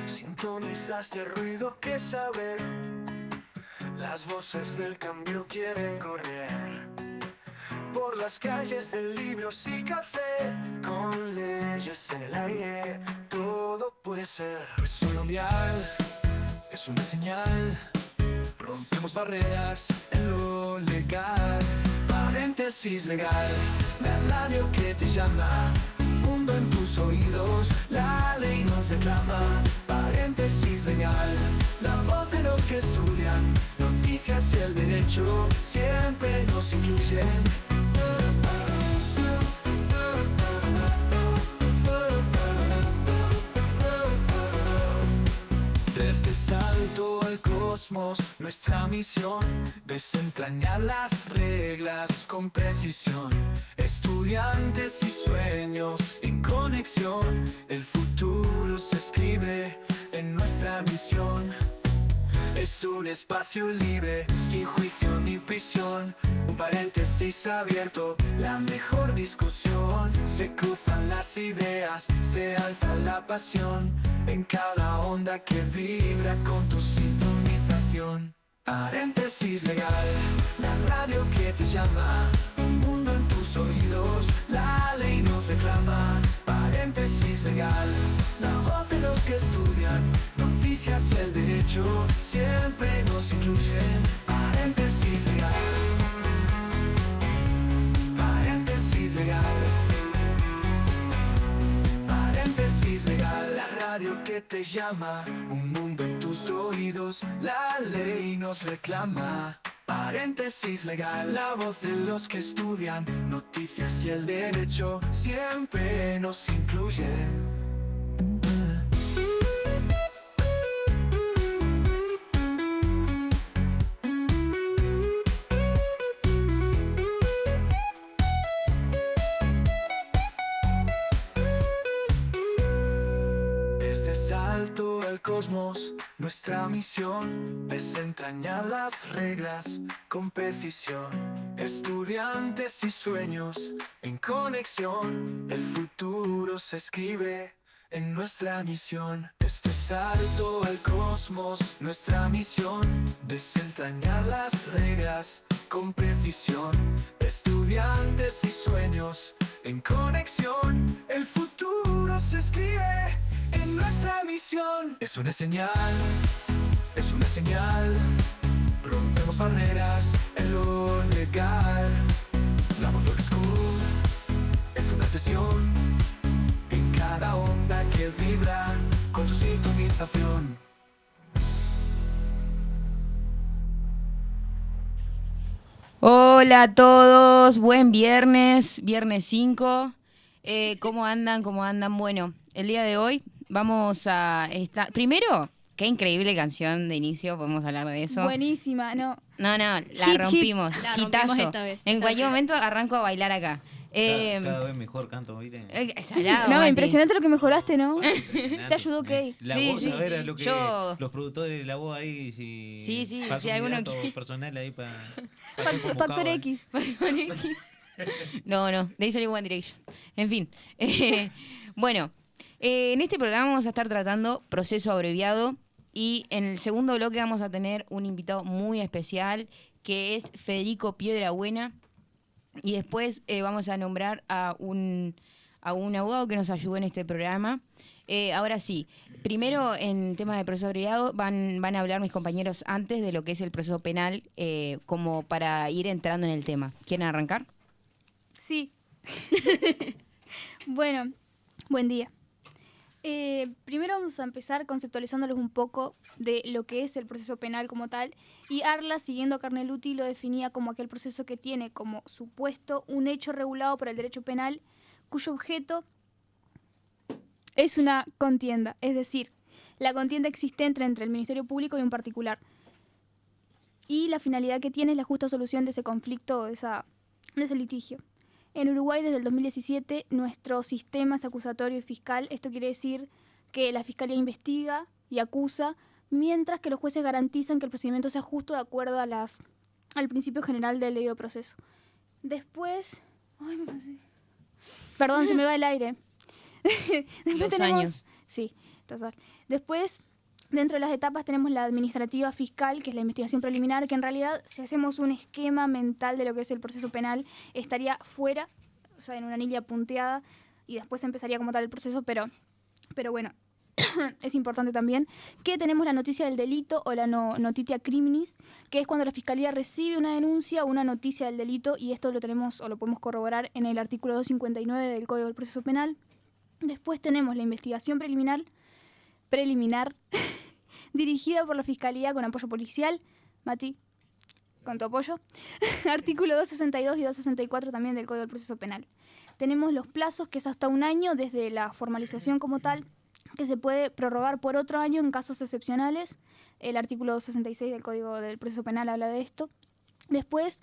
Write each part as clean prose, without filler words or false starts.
Sintonizaste el ruido que saber. Las voces del cambio quieren correr por las calles de libros y café, con leyes en el aire, todo puede ser. Es un mundial, es una señal. Rompemos barreras en lo legal. Paréntesis legal, la radio que te llama. Un mundo en tus oídos, la ley nos reclama. Paréntesis legal, la voz de los que estudian. Noticias y el derecho siempre nos incluyen. Desde salto al cosmos, nuestra misión, desentrañar las reglas con precisión. Estudiantes y sueños en conexión, el futuro se escribe en nuestra misión. Es un espacio libre, sin juicio ni prisión. Un paréntesis abierto, la mejor discusión. Se cruzan las ideas, se alza la pasión. En cada onda que vibra con tu sintonización. Paréntesis legal, la radio que te llama. Un mundo en tus oídos, la ley nos reclama. Paréntesis legal, la voz de los que estudian. Noticias y el derecho siempre nos incluyen. Paréntesis legal. Paréntesis legal. Paréntesis legal, la radio que te llama. Un mundo en tus oídos, la ley nos reclama. Paréntesis legal, la voz de los que estudian. Noticias y el derecho siempre nos incluyen. Desde salto al cosmos, nuestra misión, desentrañar las reglas con precisión. Estudiantes y sueños en conexión, el futuro se escribe en nuestra misión. Desde salto al cosmos, nuestra misión, desentrañar las reglas con precisión. Estudiantes y sueños en conexión, el futuro se escribe en nuestra misión. Es una señal, es una señal. Rompemos barreras en lo legal. La voz del school es una sesión. En cada onda que vibra con tu sintonización. Hola a todos, buen viernes, viernes 5. ¿Cómo andan? ¿Cómo andan? Bueno, el día de hoy vamos a estar... Primero, qué increíble canción de inicio, podemos hablar de eso. Buenísima, ¿no? No, la Hit, rompimos, hit. La hitazo. rompimos esta vez. En cualquier momento arranco a bailar acá. Cada vez mejor canto, ¿viste? Salado, No, Mati. impresionante lo que mejoraste, ¿no? Te ayudó, ok. La Sí, voz, sí, a ver, sí. a lo que Yo- los productores de la voz ahí, Sí, paso si mi alguno dato quiere. personal ahí para Factor X. No, de ahí salió One Direction. En fin. Bueno, en este programa vamos a estar tratando proceso abreviado y en el segundo bloque vamos a tener un invitado muy especial que es Federico Piedrabuena y después vamos a nombrar a un abogado que nos ayudó en este programa. Ahora sí, primero en tema de proceso abreviado van a hablar mis compañeros antes de lo que es el proceso penal como para ir entrando en el tema. ¿Quieren arrancar? Sí. Bueno, buen día. Primero vamos a empezar conceptualizándoles un poco de lo que es el proceso penal como tal. Y Arla, siguiendo a Carneluti, lo definía como aquel proceso que tiene como supuesto un hecho regulado por el derecho penal cuyo objeto es una contienda, es decir, la contienda existente entre el Ministerio Público y un particular. Y la finalidad que tiene es la justa solución de ese conflicto o de ese litigio. En Uruguay, desde el 2017, nuestro sistema es acusatorio y fiscal. Esto quiere decir que la Fiscalía investiga y acusa, mientras que los jueces garantizan que el procedimiento sea justo de acuerdo al principio general del debido proceso. Después... Ay, me cansé. Perdón, se me va el aire. Después Los años. Sí. tasar. Después, dentro de las etapas tenemos la administrativa fiscal, que es la investigación preliminar, que en realidad, si hacemos un esquema mental de lo que es el proceso penal, estaría fuera, o sea, en una anilla punteada, y después empezaría como tal el proceso, pero bueno, es importante también que tenemos la noticia del delito o la notitia criminis, que es cuando la Fiscalía recibe una denuncia o una noticia del delito, y esto lo tenemos o lo podemos corroborar en el artículo 259 del Código del Proceso Penal. Después tenemos la investigación preliminar dirigida por la Fiscalía con apoyo policial. Mati, con tu apoyo. Artículo 262 y 264 también del Código del Proceso Penal. Tenemos los plazos, que es hasta 1 año desde la formalización como tal, que se puede prorrogar por otro año en casos excepcionales. El artículo 266 del Código del Proceso Penal habla de esto. Después,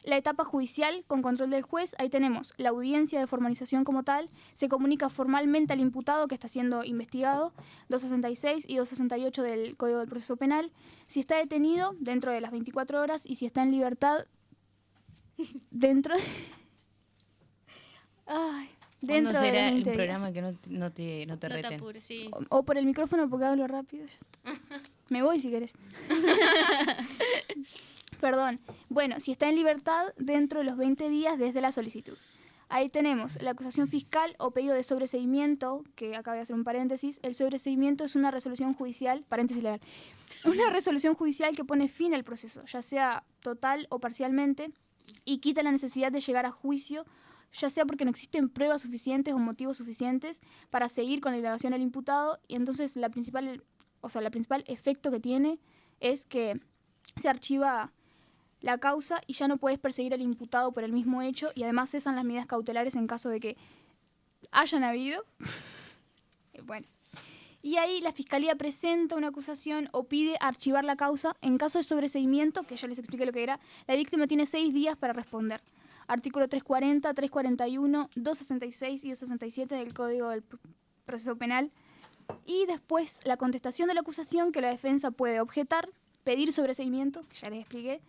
la etapa judicial con control del juez. Ahí tenemos la audiencia de formalización como tal. Se comunica formalmente al imputado que está siendo investigado. 266 y 268 del Código del Proceso Penal. Si está detenido, dentro de las 24 horas. Y si está en libertad, dentro de... Ay... Dentro de será 20 un programa días. que no te No te reten? apures, sí. O por el micrófono porque hablo rápido. Me voy si querés. Perdón. Bueno, si está en libertad dentro de los 20 días desde la solicitud. Ahí tenemos la acusación fiscal o pedido de sobreseimiento, que acabo de hacer un paréntesis. El sobreseimiento es una resolución judicial, paréntesis legal, una resolución judicial que pone fin al proceso, ya sea total o parcialmente, y quita la necesidad de llegar a juicio, ya sea porque no existen pruebas suficientes o motivos suficientes para seguir con la indagación del imputado, y entonces la principal efecto que tiene es que se archiva la causa y ya no puedes perseguir al imputado por el mismo hecho, y además cesan las medidas cautelares en caso de que hayan habido. Bueno. Y ahí la Fiscalía presenta una acusación o pide archivar la causa. En caso de sobreseimiento, que ya les expliqué lo que era, la víctima tiene 6 días para responder. Artículo 340, 341, 266 y 267 del Código del Proceso Penal. Y después la contestación de la acusación, que la defensa puede objetar, pedir sobreseimiento, que ya les expliqué,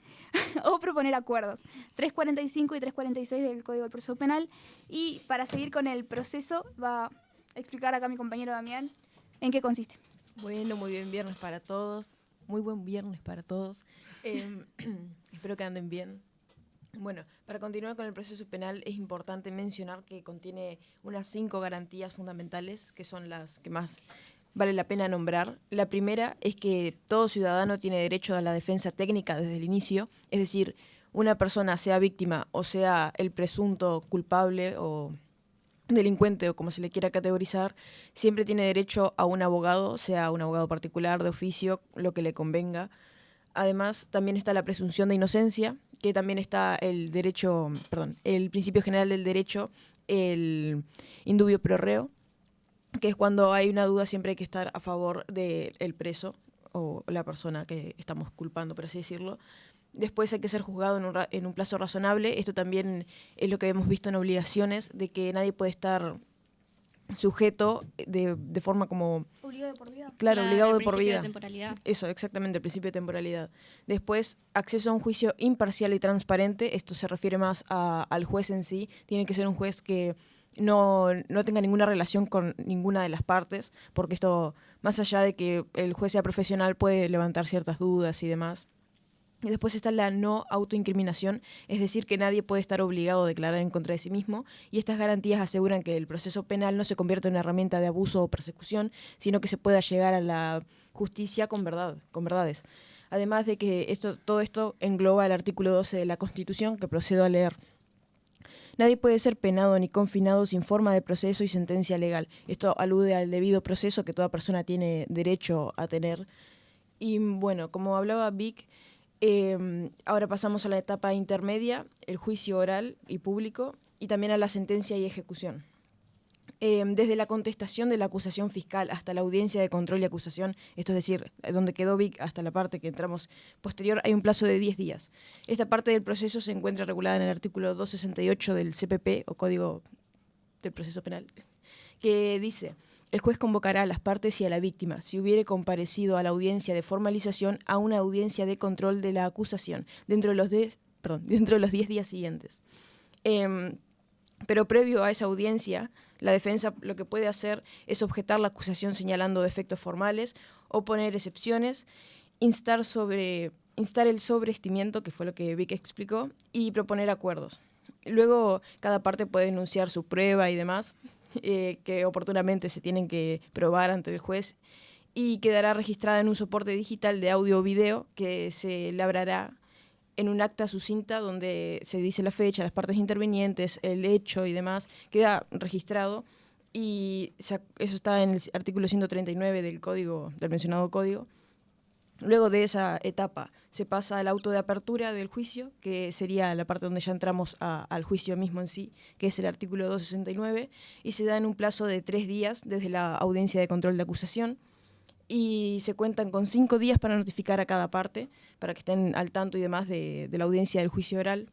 o proponer acuerdos. 345 y 346 del Código del Proceso Penal. Y para seguir con el proceso, va a explicar acá mi compañero Damián en qué consiste. Bueno, muy bien viernes para todos. Muy buen viernes para todos. Espero que anden bien. Bueno, para continuar con el proceso penal es importante mencionar que contiene unas 5 garantías fundamentales, que son las que más vale la pena nombrar. La primera es que todo ciudadano tiene derecho a la defensa técnica desde el inicio, es decir, una persona, sea víctima o sea el presunto culpable o delincuente o como se le quiera categorizar, siempre tiene derecho a un abogado, sea un abogado particular, de oficio, lo que le convenga. Además, también está la presunción de inocencia, que también está el principio general del derecho, el indubio pro reo, que es cuando hay una duda siempre hay que estar a favor del preso o la persona que estamos culpando, por así decirlo. Después hay que ser juzgado en un plazo razonable. Esto también es lo que hemos visto en obligaciones, de que nadie puede estar sujeto de forma como... Obligado de por vida. Claro, obligado de por vida. De temporalidad. Eso, exactamente, el principio de temporalidad. Después, acceso a un juicio imparcial y transparente. Esto se refiere más al juez en sí. Tiene que ser un juez que no tenga ninguna relación con ninguna de las partes, porque esto, más allá de que el juez sea profesional, puede levantar ciertas dudas y demás. Y después está la no autoincriminación, es decir, que nadie puede estar obligado a declarar en contra de sí mismo, y estas garantías aseguran que el proceso penal no se convierta en una herramienta de abuso o persecución, sino que se pueda llegar a la justicia con verdades. Además de que todo esto engloba el artículo 12 de la Constitución, que procedo a leer. Nadie puede ser penado ni confinado sin forma de proceso y sentencia legal. Esto alude al debido proceso que toda persona tiene derecho a tener. Y bueno, como hablaba Vic, ahora pasamos a la etapa intermedia, el juicio oral y público, y también a la sentencia y ejecución. Desde la contestación de la acusación fiscal hasta la audiencia de control y acusación, esto es decir, donde quedó Vic hasta la parte que entramos posterior, hay un plazo de 10 días. Esta parte del proceso se encuentra regulada en el artículo 268 del CPP, o Código del Proceso Penal, que dice: el juez convocará a las partes y a la víctima, si hubiere comparecido a la audiencia de formalización, a una audiencia de control de la acusación, dentro de los 10 días siguientes. Pero previo a esa audiencia, La defensa lo que puede hacer es objetar la acusación señalando defectos formales, oponer excepciones, instar el sobreestimiento, que fue lo que Vic explicó, y proponer acuerdos. Luego, cada parte puede denunciar su prueba y demás, que oportunamente se tienen que probar ante el juez, y quedará registrada en un soporte digital de audio o video que se labrará en un acta sucinta donde se dice la fecha, las partes intervinientes, el hecho y demás, queda registrado, y eso está en el artículo 139 del mencionado código. Luego de esa etapa se pasa al auto de apertura del juicio, que sería la parte donde ya entramos al juicio mismo en sí, que es el artículo 269, y se da en un plazo de 3 días desde la audiencia de control de acusación, y se cuentan con 5 días para notificar a cada parte, para que estén al tanto y demás de la audiencia del juicio oral.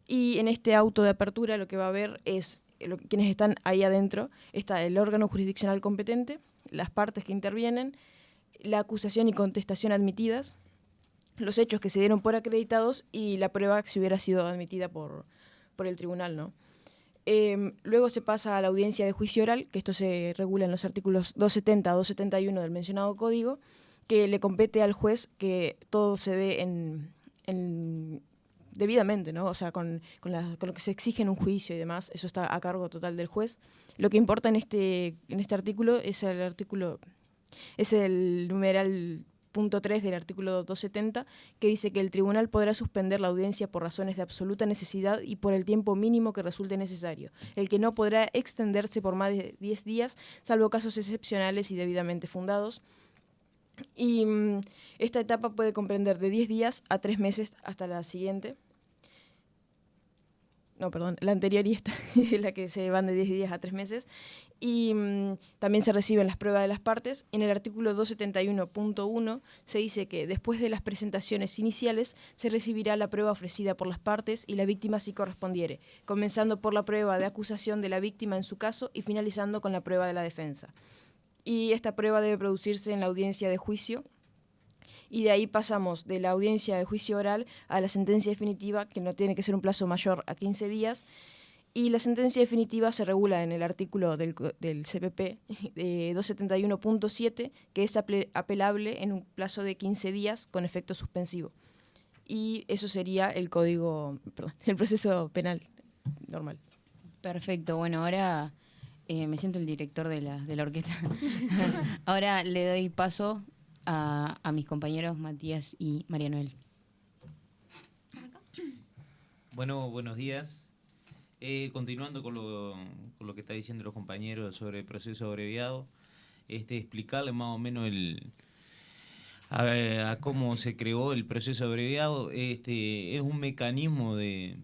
Y en este auto de apertura lo que va a haber es, quienes están ahí adentro, está el órgano jurisdiccional competente, las partes que intervienen, la acusación y contestación admitidas, los hechos que se dieron por acreditados y la prueba si hubiera sido admitida por el tribunal, ¿no? Luego se pasa a la audiencia de juicio oral, que esto se regula en los artículos 270 a 271 del mencionado código, que le compete al juez que todo se dé debidamente, ¿no? O sea, con lo que se exige en un juicio y demás, eso está a cargo total del juez. Lo que importa en este artículo es el numeral punto 3 del artículo 270, que dice que el tribunal podrá suspender la audiencia por razones de absoluta necesidad y por el tiempo mínimo que resulte necesario, el que no podrá extenderse por más de 10 días, salvo casos excepcionales y debidamente fundados. Y esta etapa puede comprender de 10 días a 3 meses hasta la siguiente. No, perdón, la anterior y esta es la que se van de 10 días a 3 meses. Y también se reciben las pruebas de las partes. En el artículo 271.1 se dice que después de las presentaciones iniciales se recibirá la prueba ofrecida por las partes y la víctima si correspondiere, comenzando por la prueba de acusación de la víctima en su caso y finalizando con la prueba de la defensa. Y esta prueba debe producirse en la audiencia de juicio. Y de ahí pasamos de la audiencia de juicio oral a la sentencia definitiva, que no tiene que ser un plazo mayor a 15 días. Y la sentencia definitiva se regula en el artículo del CPP de 271.7, que es apelable en un plazo de 15 días con efecto suspensivo. Y eso sería el proceso penal normal. Perfecto, bueno, ahora me siento el director de la orquesta. Ahora le doy paso a mis compañeros Matías y María Noel. Bueno, buenos días. Continuando con lo que está diciendo los compañeros sobre el proceso abreviado, explicarles más o menos a cómo se creó el proceso abreviado. Es un mecanismo de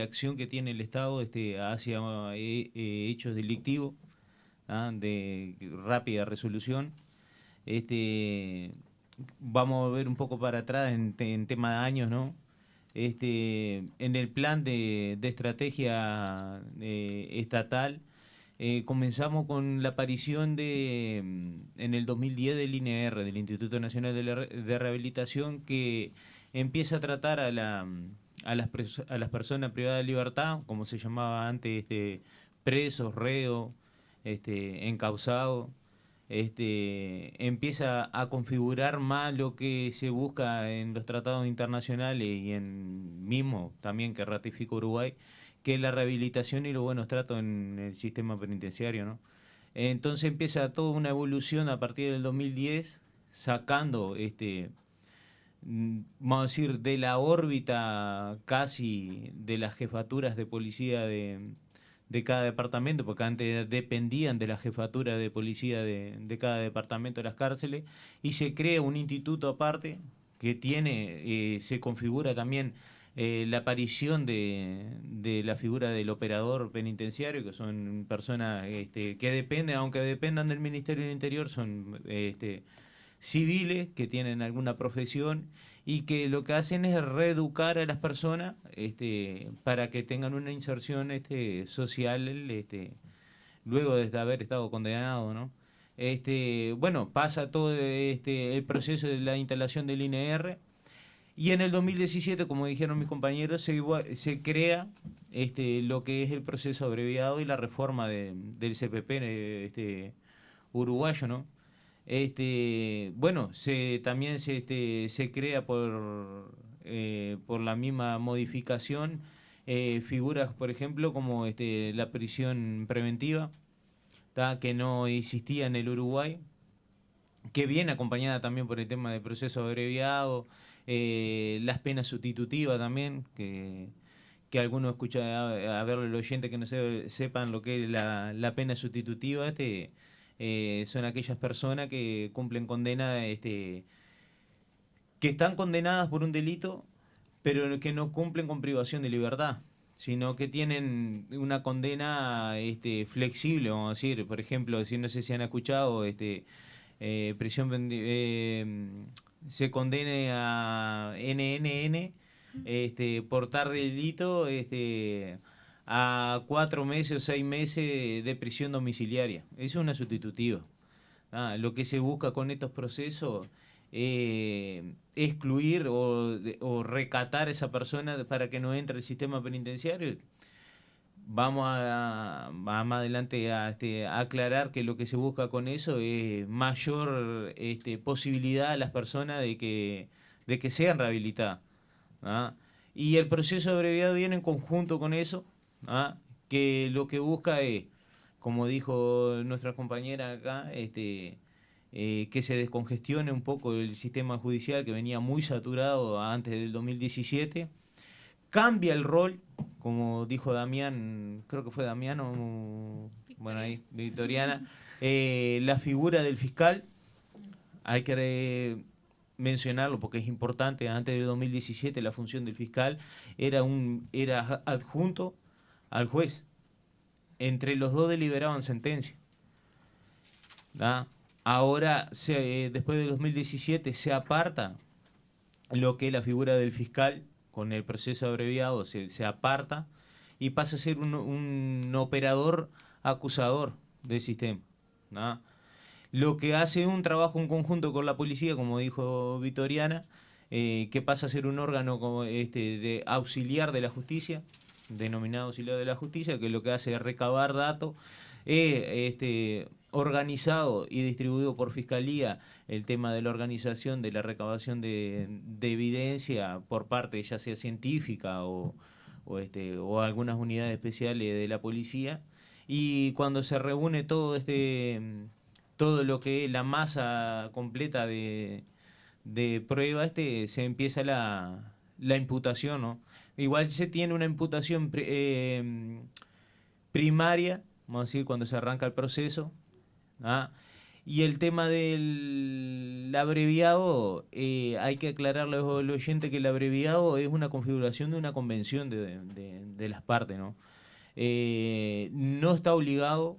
acción que tiene el Estado hacia hechos delictivos, de rápida resolución. Vamos a ver un poco para atrás en tema de años, ¿no? En el plan de estrategia estatal, comenzamos con la aparición en el 2010 del INR, del Instituto Nacional de Rehabilitación, que empieza a tratar a las personas privadas de libertad, como se llamaba antes, presos, reos, encausados. Empieza a configurar más lo que se busca en los tratados internacionales y en mismo también que ratifica Uruguay, que es la rehabilitación y los buenos tratos en el sistema penitenciario, ¿no? Entonces empieza toda una evolución a partir del 2010, sacando, vamos a decir, de la órbita casi de las jefaturas de policía de cada departamento, porque antes dependían de la jefatura de policía de cada departamento de las cárceles, y se crea un instituto aparte que se configura también la aparición de la figura del operador penitenciario, que son personas que dependen, aunque dependan del Ministerio del Interior, son civiles que tienen alguna profesión y que lo que hacen es reeducar a las personas para que tengan una inserción social luego de haber estado condenado, ¿no? Bueno, pasa todo el proceso de la instalación del INR Y en el 2017, como dijeron mis compañeros, se crea lo que es el proceso abreviado y la reforma del CPP uruguayo, ¿no? Bueno, también se crea por la misma modificación figuras, por ejemplo, como la prisión preventiva, ¿tá? Que no existía en el Uruguay, que viene acompañada también por el tema del proceso abreviado, las penas sustitutivas también, que algunos escuchan, a ver, los oyentes que no sepan lo que es la pena sustitutiva, son aquellas personas que cumplen condena, que están condenadas por un delito, pero que no cumplen con privación de libertad, sino que tienen una condena flexible, vamos a decir. Por ejemplo, si no sé si han escuchado, se condene a NNN por tal delito a 4 meses o 6 meses de prisión domiciliaria. Eso es una sustitutiva. Lo que se busca con estos procesos excluir o recatar a esa persona para que no entre al sistema penitenciario. Vamos a más adelante a aclarar que lo que se busca con eso es mayor posibilidad a las personas de que sean rehabilitadas. Y el proceso abreviado viene en conjunto con eso, que lo que busca es, como dijo nuestra compañera acá, que se descongestione un poco el sistema judicial que venía muy saturado antes del 2017. Cambia el rol, como dijo Damián, creo que fue Damián o bueno, ahí, Victoriana, la figura del fiscal, hay que mencionarlo porque es importante. Antes del 2017 la función del fiscal era adjunto al juez. Entre los dos deliberaban sentencia. Ahora, después del 2017, se aparta lo que es la figura del fiscal con el proceso abreviado, se aparta y pasa a ser un operador acusador del sistema. Lo que hace un trabajo en conjunto con la policía, como dijo Victoriana, que pasa a ser un órgano de auxiliar de la justicia, denominado auxiliar de la justicia, que lo que hace es recabar datos, organizado y distribuido por Fiscalía el tema de la organización de la recabación de evidencia por parte ya sea científica o algunas unidades especiales de la policía. Y cuando se reúne todo lo que es la masa completa de prueba, se empieza la imputación, ¿no? Igual se tiene una imputación primaria, vamos a decir, cuando se arranca el proceso. Y el tema del abreviado, hay que aclararle al oyente que el abreviado es una configuración de una convención de las partes, ¿no? No está obligado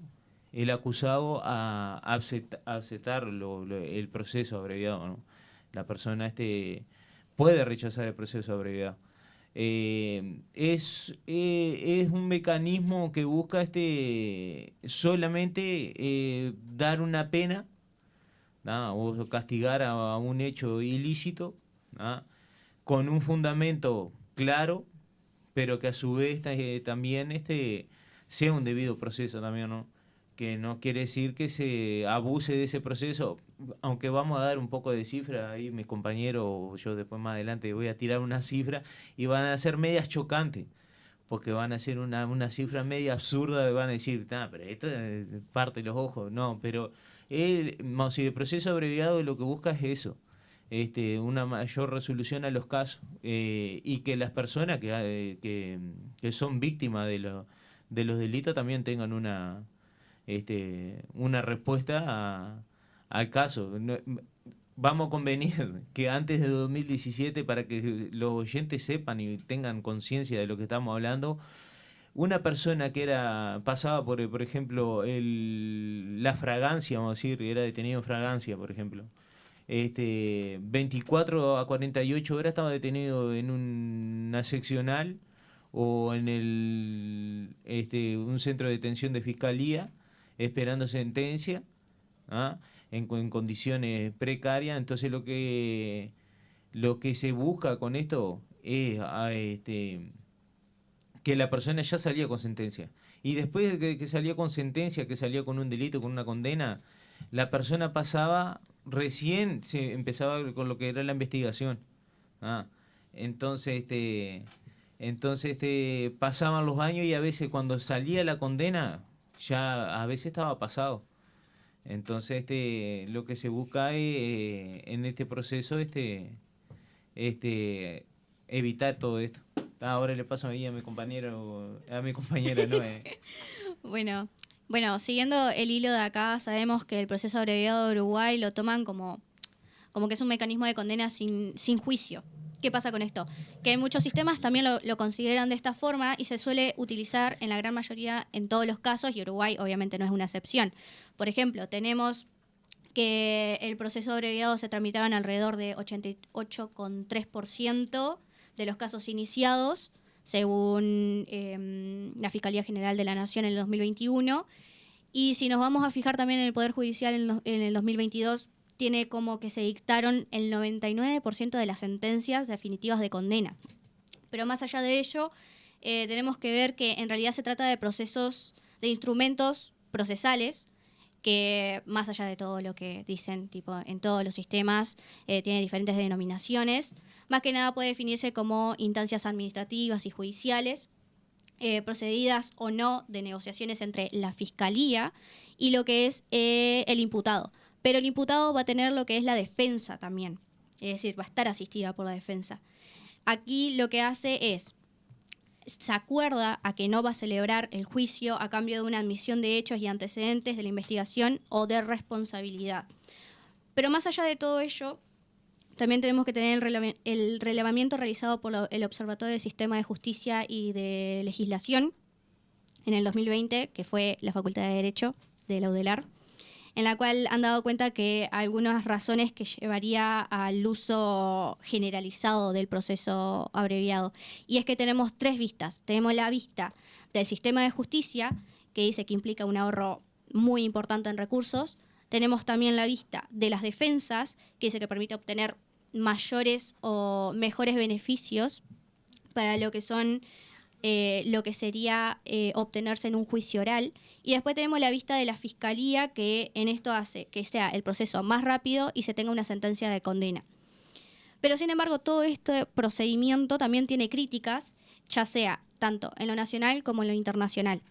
el acusado a aceptar el proceso abreviado, ¿no? La persona puede rechazar el proceso abreviado. Es un mecanismo que busca solamente dar una pena, o castigar a un hecho ilícito, con un fundamento claro, pero que a su vez también sea un debido proceso también, ¿no? Que no quiere decir que se abuse de ese proceso, aunque vamos a dar un poco de cifra, ahí mis compañeros, yo después más adelante voy a tirar una cifra y van a ser medias chocantes, porque van a ser una cifra media absurda, van a decir, pero esto parte los ojos, no, pero vamos a decir, el proceso abreviado lo que busca es eso, una mayor resolución a los casos, y que las personas que son víctimas de los delitos también tengan una respuesta al caso. Vamos a convenir que antes de 2017, para que los oyentes sepan y tengan conciencia de lo que estamos hablando, una persona que pasaba por ejemplo, la fragancia, vamos a decir, era detenido en fragancia, por ejemplo, 24 a 48 horas estaba detenido en una seccional o en un centro de detención de Fiscalía, esperando sentencia, en condiciones precarias. Entonces lo que lo que se busca con esto es que la persona ya salía con sentencia. Y después de que salía con sentencia, que salía con un delito, con una condena, la persona pasaba, recién se empezaba con lo que era la investigación. Ah, entonces, pasaban los años y a veces cuando salía la condena, ya a veces estaba pasado. Entonces, lo que se busca es, en este proceso, evitar todo esto. Ahora le paso ahí a mi compañero, a mi compañera, ¿no? Bueno, siguiendo el hilo de acá, sabemos que el proceso abreviado de Uruguay lo toman como que es un mecanismo de condena sin juicio. ¿Qué pasa con esto? Que muchos sistemas también lo consideran de esta forma y se suele utilizar en la gran mayoría en todos los casos, y Uruguay obviamente no es una excepción. Por ejemplo, tenemos que el proceso abreviado se tramitaba en alrededor de 88,3% de los casos iniciados, según la Fiscalía General de la Nación en el 2021. Y si nos vamos a fijar también en el Poder Judicial en el 2022, tiene como que se dictaron el 99% de las sentencias definitivas de condena. Pero más allá de ello, tenemos que ver que en realidad se trata de procesos, de instrumentos procesales, que más allá de todo lo que dicen, tipo en todos los sistemas, tiene diferentes denominaciones. Más que nada puede definirse como instancias administrativas y judiciales, procedidas o no de negociaciones entre la Fiscalía y lo que es el imputado. Pero el imputado va a tener lo que es la defensa también, es decir, va a estar asistida por la defensa. Aquí lo que hace es, se acuerda a que no va a celebrar el juicio a cambio de una admisión de hechos y antecedentes de la investigación o de responsabilidad. Pero más allá de todo ello, también tenemos que tener el relevamiento realizado por el Observatorio del Sistema de Justicia y de Legislación en el 2020, que fue la Facultad de Derecho de la UDELAR, en la cual han dado cuenta que algunas razones que llevaría al uso generalizado del proceso abreviado. Y es que tenemos tres vistas. Tenemos la vista del sistema de justicia, que dice que implica un ahorro muy importante en recursos. Tenemos también la vista de las defensas, que dice que permite obtener mayores o mejores beneficios para lo que son lo que sería obtenerse en un juicio oral. Y después tenemos la vista de la Fiscalía, que en esto hace que sea el proceso más rápido y se tenga una sentencia de condena. Pero sin embargo, todo este procedimiento también tiene críticas, ya sea tanto en lo nacional como en lo internacional.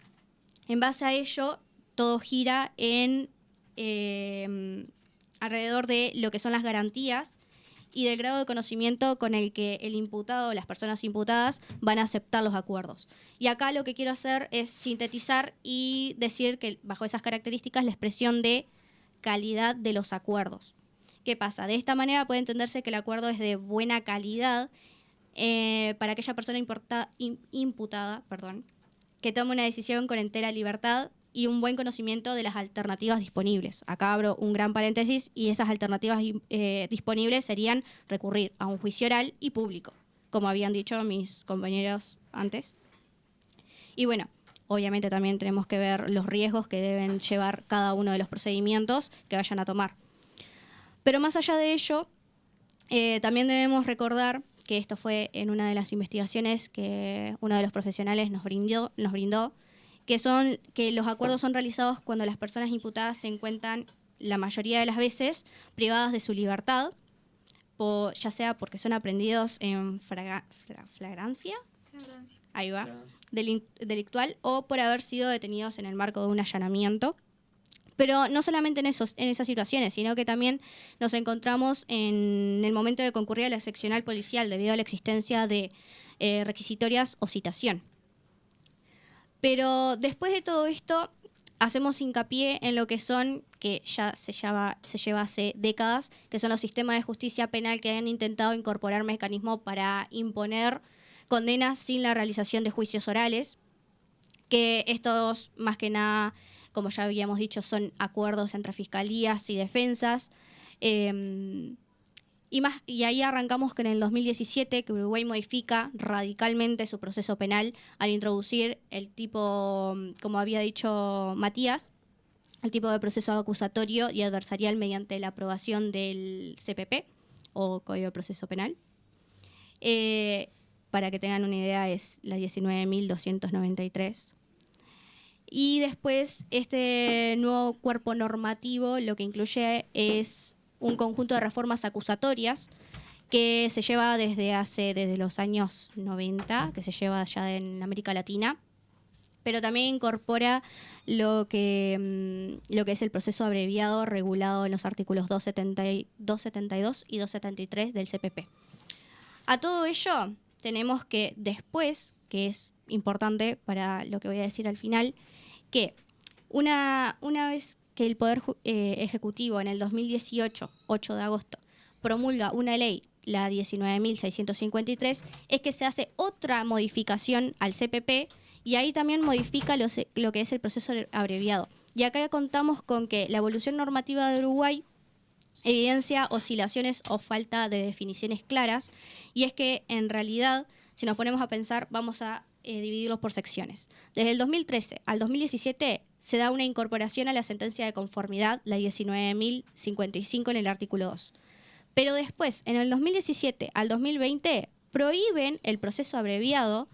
En base a ello, todo gira en alrededor de lo que son las garantías y del grado de conocimiento con el que el imputado o las personas imputadas van a aceptar los acuerdos. Y acá lo que quiero hacer es sintetizar y decir que bajo esas características la expresión de calidad de los acuerdos. ¿Qué pasa? De esta manera puede entenderse que el acuerdo es de buena calidad para aquella persona imputada, que tome una decisión con entera libertad y un buen conocimiento de las alternativas disponibles. Acá abro un gran paréntesis y esas alternativas disponibles serían recurrir a un juicio oral y público, como habían dicho mis compañeros antes. Y bueno, obviamente también tenemos que ver los riesgos que deben llevar cada uno de los procedimientos que vayan a tomar. Pero más allá de ello, también debemos recordar que esto fue en una de las investigaciones que uno de los profesionales nos brindó, que los acuerdos son realizados cuando las personas imputadas se encuentran, la mayoría de las veces, privadas de su libertad, ya sea porque son aprehendidos en flagrancia, ahí va, delictual, o por haber sido detenidos en el marco de un allanamiento. Pero no solamente en esas situaciones, sino que también nos encontramos en el momento de concurrir a la seccional policial debido a la existencia de requisitorias o citación. Pero después de todo esto, hacemos hincapié en lo que son, que ya se lleva hace décadas, que son los sistemas de justicia penal que han intentado incorporar mecanismos para imponer condenas sin la realización de juicios orales, que estos, más que nada, como ya habíamos dicho, son acuerdos entre fiscalías y defensas. Y ahí arrancamos que en el 2017 que Uruguay modifica radicalmente su proceso penal al introducir el tipo, como había dicho Matías, el tipo de proceso acusatorio y adversarial mediante la aprobación del CPP o Código de Proceso Penal. Para que tengan una idea, es la 19.293. Y después, este nuevo cuerpo normativo lo que incluye es un conjunto de reformas acusatorias que se lleva desde los años 90, que se lleva allá en América Latina, pero también incorpora lo que es el proceso abreviado regulado en los artículos 272 y 273 del CPP. A todo ello, tenemos que después, que es importante para lo que voy a decir al final, que una vez que el Poder Ejecutivo en el 2018, 8 de agosto, promulga una ley, la 19.653, es que se hace otra modificación al CPP y ahí también modifica lo que es el proceso abreviado. Y acá contamos con que la evolución normativa de Uruguay evidencia oscilaciones o falta de definiciones claras, y es que en realidad, si nos ponemos a pensar, vamos a dividirlos por secciones. Desde el 2013 al 2017 se da una incorporación a la sentencia de conformidad, la 19.055 en el artículo 2. Pero después, en el 2017 al 2020, prohíben el proceso abreviado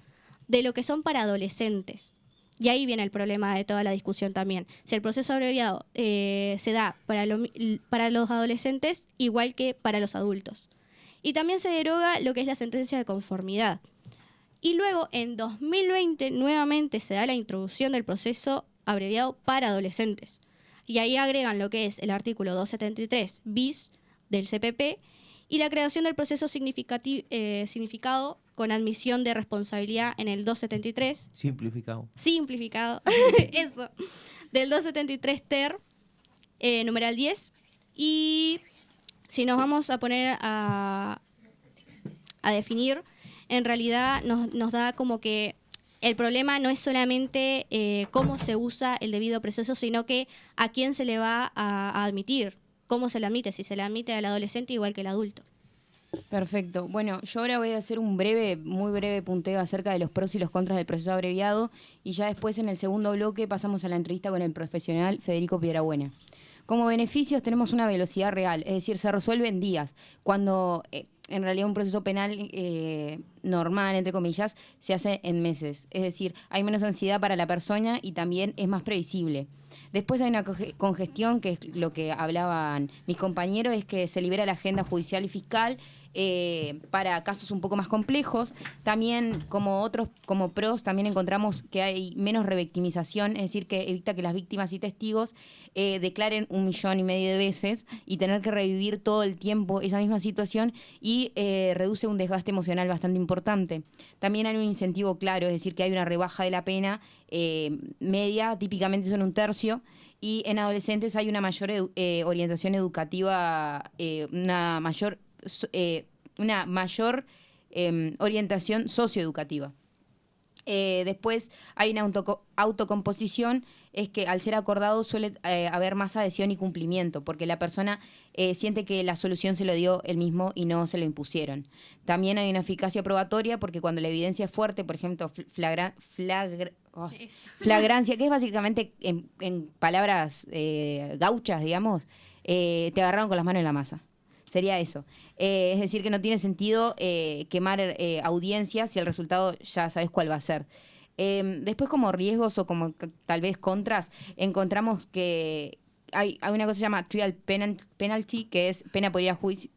de lo que son para adolescentes. Y ahí viene el problema de toda la discusión también. Si el proceso abreviado se da para los adolescentes igual que para los adultos. Y también se deroga lo que es la sentencia de conformidad. Y luego, en 2020, nuevamente se da la introducción del proceso abreviado para adolescentes. Y ahí agregan lo que es el artículo 273 bis del CPP y la creación del proceso significado con admisión de responsabilidad en el 273. Simplificado. Eso. Del 273 ter, numeral 10. Y si nos vamos a poner a definir, en realidad nos da como que el problema no es solamente cómo se usa el debido proceso, sino que a quién se le va a admitir, cómo se le admite, si se le admite al adolescente igual que al adulto. Perfecto. Bueno, yo ahora voy a hacer un muy breve punteo acerca de los pros y los contras del proceso abreviado y ya después en el segundo bloque pasamos a la entrevista con el profesional Federico Piedrabuena. Como beneficios tenemos una velocidad real, es decir, se resuelve en días, cuando en realidad un proceso penal normal, entre comillas, se hace en meses. Es decir, hay menos ansiedad para la persona y también es más previsible. Después hay una congestión, que es lo que hablaban mis compañeros, es que se libera la agenda judicial y fiscal para casos un poco más complejos. También, como pros, también encontramos que hay menos revictimización, es decir, que evita que las víctimas y testigos declaren 1,5 millones de veces y tener que revivir todo el tiempo esa misma situación, y reduce un desgaste emocional bastante importante. También hay un incentivo claro, es decir, que hay una rebaja de la pena media, típicamente son 1/3, y en adolescentes hay una mayor orientación educativa, una mayor orientación socioeducativa. Después hay una autocomposición, es que al ser acordado suele haber más adhesión y cumplimiento, porque la persona siente que la solución se lo dio él mismo y no se lo impusieron. También hay una eficacia probatoria, porque cuando la evidencia es fuerte, por ejemplo, flagrancia, que es básicamente, en palabras gauchas, digamos, te agarraron con las manos en la masa. Sería eso. Es decir, que no tiene sentido quemar audiencias si el resultado ya sabes cuál va a ser. Después, como riesgos o como tal vez contras, encontramos que hay una cosa que se llama trial penalty, que es pena por ir a juicio,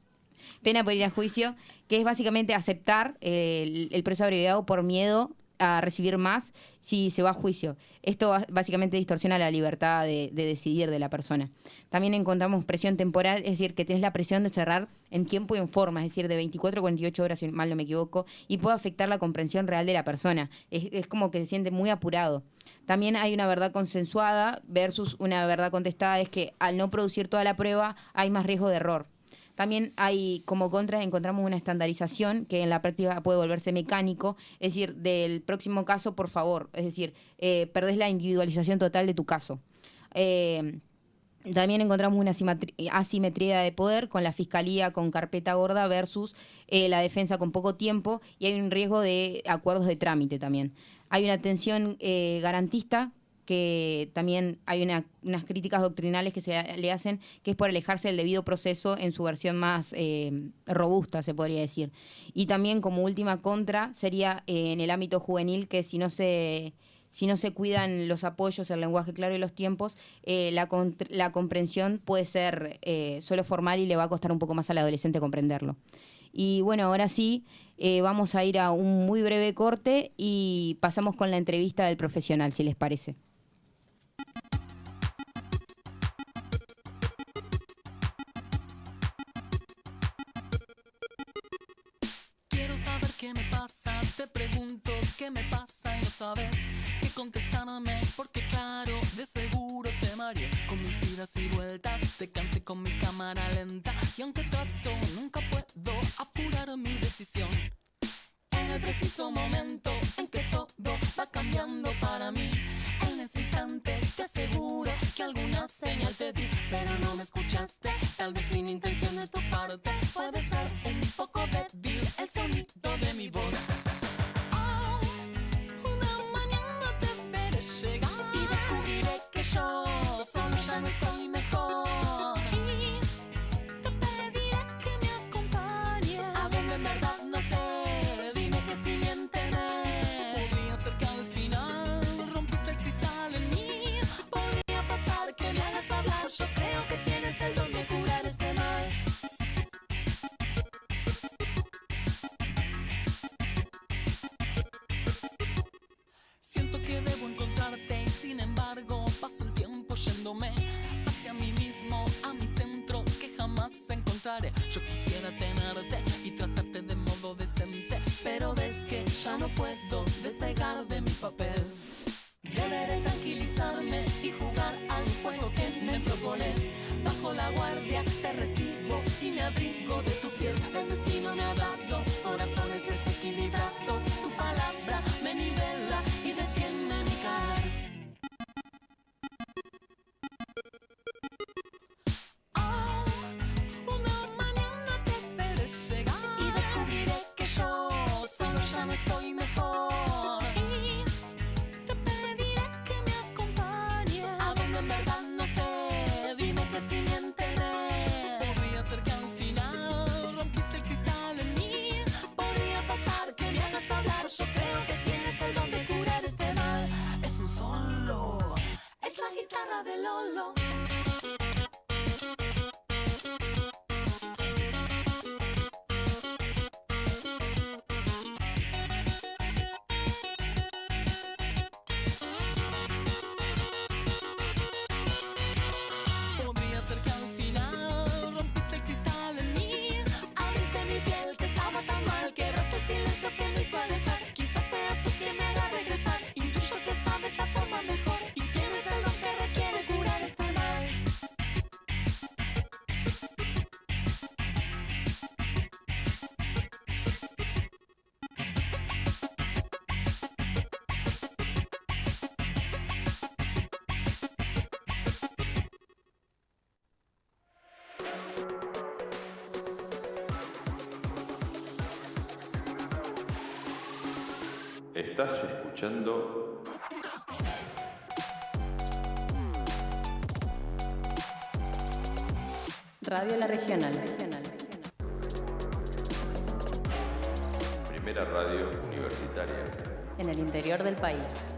que es básicamente aceptar el proceso abreviado por miedo a recibir más si se va a juicio. Esto básicamente distorsiona la libertad de decidir de la persona. También encontramos presión temporal, es decir, que tenés la presión de cerrar en tiempo y en forma, es decir, de 24 a 48 horas, si mal no me equivoco, y puede afectar la comprensión real de la persona. Es como que se siente muy apurado. También hay una verdad consensuada versus una verdad contestada, es que al no producir toda la prueba hay más riesgo de error. También hay, como contra, encontramos una estandarización que en la práctica puede volverse mecánico, es decir, del próximo caso, por favor, es decir, perdés la individualización total de tu caso. También encontramos una asimetría de poder con la fiscalía con carpeta gorda versus la defensa con poco tiempo, y hay un riesgo de acuerdos de trámite también. Hay una tensión garantista que también hay unas críticas doctrinales que se le hacen, que es por alejarse del debido proceso en su versión más robusta, se podría decir. Y también como última contra sería en el ámbito juvenil, que si no se cuidan los apoyos, el lenguaje claro y los tiempos, la comprensión puede ser solo formal y le va a costar un poco más al adolescente comprenderlo. Y bueno, ahora sí, vamos a ir a un muy breve corte y pasamos con la entrevista del profesional, si les parece. Quiero saber qué me pasa, te pregunto qué me pasa y no sabes qué contestarme, porque claro, de seguro te mareé con mis idas y vueltas, te cansé con mi cámara lenta y aunque trato nunca puedo apurar mi decisión. En el preciso momento en que todo va cambiando para mí, en ese instante te aseguro que alguna señal te di, pero no me escuchaste, tal vez sin intención de tu parte, puede ser un poco débil el sonido de mi voz. Oh, una mañana te veré llegar y descubriré que yo solo ya no estoy mejor. Y te pediré que me acompañes a donde en verdad no sé. Podría ser que al final rompiste el cristal en mí. Podría pasar que me hagas hablar. Yo creo que tienes el don de curar este mal. Siento que debo encontrarte y sin embargo paso el tiempo yéndome hacia mí mismo, a mi centro que jamás encontraré. Yo quisiera tenerte y tratarte de modo decente, pero ves que ya no puedo despegar de mi papel. Deberé tranquilizarme y jugar al juego que me propones. Bajo la guardia te recibo y me abrigo de tu piel. El destino me ha dado corazones desequilibrados. Tu palabra me nivela y detiene mi caer. Oh, una mañana te veré llegar y descubriré que yo solo ya no estoy mejor. Y te pediré que me acompañes a donde en verdad no sé. Dime que si me enteré. Podría ser que al final rompiste el cristal en mí. Podría pasar que me hagas hablar. Yo creo que tienes el don de curar este mal. Es un solo, es la guitarra de Lolo. Podría ser que al final rompiste el cristal en mí. Abriste mi piel que estaba tan mal, quebraste el silencio que me hizo alejar. Quizás seas tú quien me haga regresar. Intuyo que sabes la forma mejor y tienes el don que requiere curar este mal. Estás escuchando Radio La Regional. Primera Radio Universitaria. En el interior del país.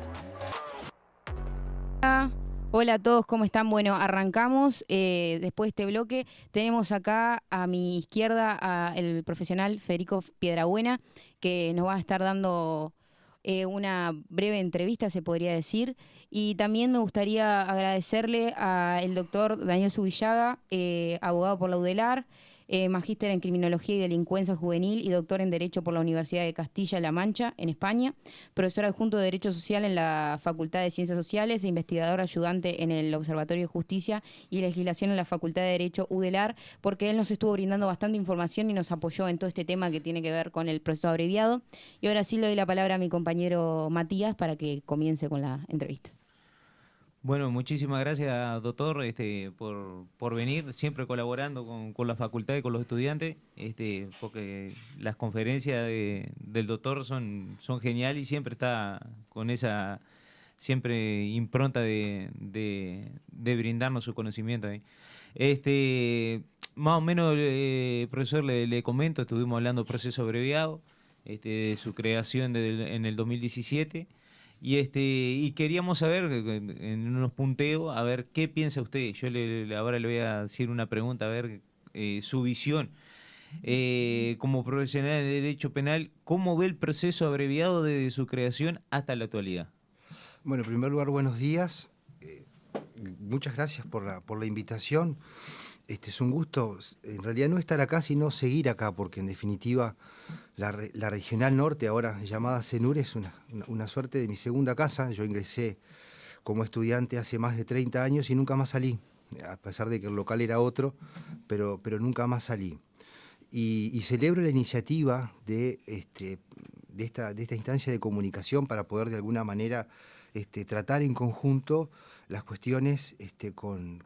Hola a todos, ¿cómo están? Bueno, arrancamos. Después de este bloque tenemos acá a mi izquierda al profesional Federico Piedrabuena, que nos va a estar dando una breve entrevista, se podría decir. Y también me gustaría agradecerle al doctor Daniel Zubillaga, abogado por la UDELAR, magíster en Criminología y Delincuencia Juvenil y doctor en Derecho por la Universidad de Castilla-La Mancha, en España, profesor adjunto de Derecho Social en la Facultad de Ciencias Sociales e investigador ayudante en el Observatorio de Justicia y Legislación en la Facultad de Derecho UDELAR, porque él nos estuvo brindando bastante información y nos apoyó en todo este tema que tiene que ver con el proceso abreviado. Y ahora sí le doy la palabra a mi compañero Matías para que comience con la entrevista. Bueno, muchísimas gracias, doctor, por venir, siempre colaborando con la facultad y con los estudiantes, porque las conferencias del doctor son geniales y siempre está con esa siempre impronta de brindarnos su conocimiento ahí. Más o menos, profesor, le comento, estuvimos hablando del proceso abreviado, de su creación en el 2017, y queríamos saber, en unos punteos, a ver qué piensa usted. Yo ahora le voy a decir una pregunta, a ver su visión. Como profesional de Derecho Penal, ¿cómo ve el proceso abreviado desde su creación hasta la actualidad? Bueno, en primer lugar, buenos días. Muchas gracias por la invitación. Es un gusto, en realidad no estar acá, sino seguir acá, porque en definitiva la Regional Norte, ahora llamada CENUR, es una suerte de mi segunda casa. Yo ingresé como estudiante hace más de 30 años y nunca más salí, a pesar de que el local era otro, pero nunca más salí. Y celebro la iniciativa de esta instancia de comunicación para poder de alguna manera tratar en conjunto las cuestiones con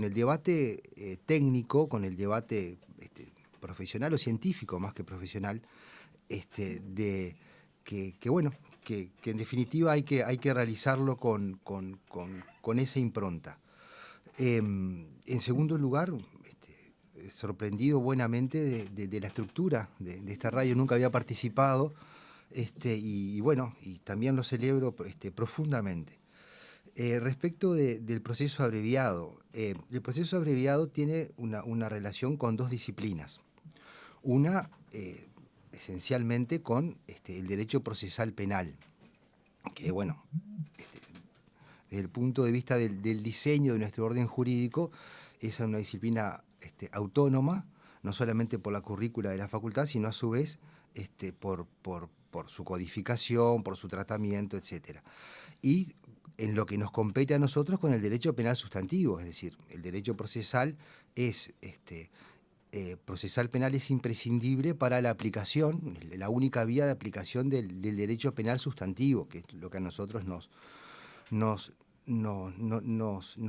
el debate técnico, con el debate profesional o científico más que profesional, que en definitiva hay que realizarlo con esa impronta. En segundo lugar, sorprendido buenamente de la estructura de esta radio, nunca había participado, y también lo celebro profundamente. Respecto del proceso abreviado, el proceso abreviado tiene una relación con dos disciplinas. Una, esencialmente, con el derecho procesal penal, que desde el punto de vista del diseño de nuestro orden jurídico, es una disciplina autónoma, no solamente por la currícula de la facultad, sino a su vez por su codificación, por su tratamiento, etc. Y en lo que nos compete a nosotros con el derecho penal sustantivo, es decir, el derecho procesal penal es imprescindible para la aplicación, la única vía de aplicación del derecho penal sustantivo, que es lo que a nosotros nos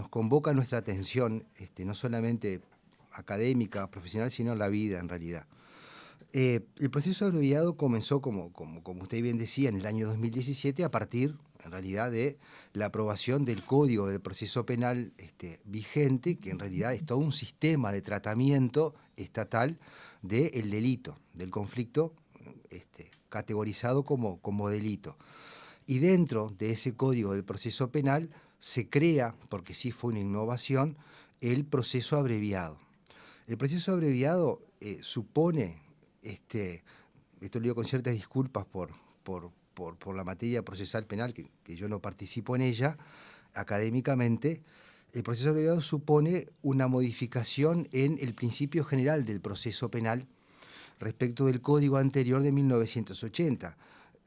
convoca nuestra atención, no solamente académica, profesional, sino en la vida en realidad. El proceso abreviado comenzó, como usted bien decía, en el año 2017, a partir, en realidad, de la aprobación del Código del Proceso Penal vigente, que en realidad es todo un sistema de tratamiento estatal del delito, del conflicto categorizado como delito. Y dentro de ese Código del Proceso Penal se crea, porque sí fue una innovación, el proceso abreviado. El proceso abreviado supone, esto lo digo con ciertas disculpas por la materia procesal penal, que yo no participo en ella académicamente. El proceso abreviado supone una modificación en el principio general del proceso penal respecto del código anterior de 1980.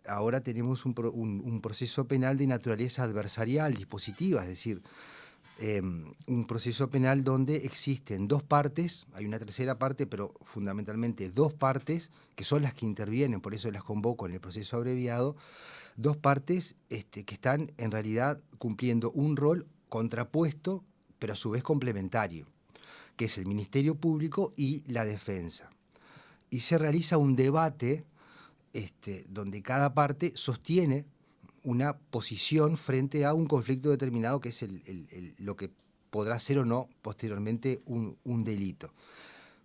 Ahora tenemos un proceso penal de naturaleza adversarial, dispositiva, es decir, un proceso penal donde existen dos partes, hay una tercera parte, pero fundamentalmente dos partes, que son las que intervienen, por eso las convoco en el proceso abreviado, dos partes que están en realidad cumpliendo un rol contrapuesto, pero a su vez complementario, que es el Ministerio Público y la defensa. Y se realiza un debate donde cada parte sostiene una posición frente a un conflicto determinado, que es lo que podrá ser o no posteriormente un delito.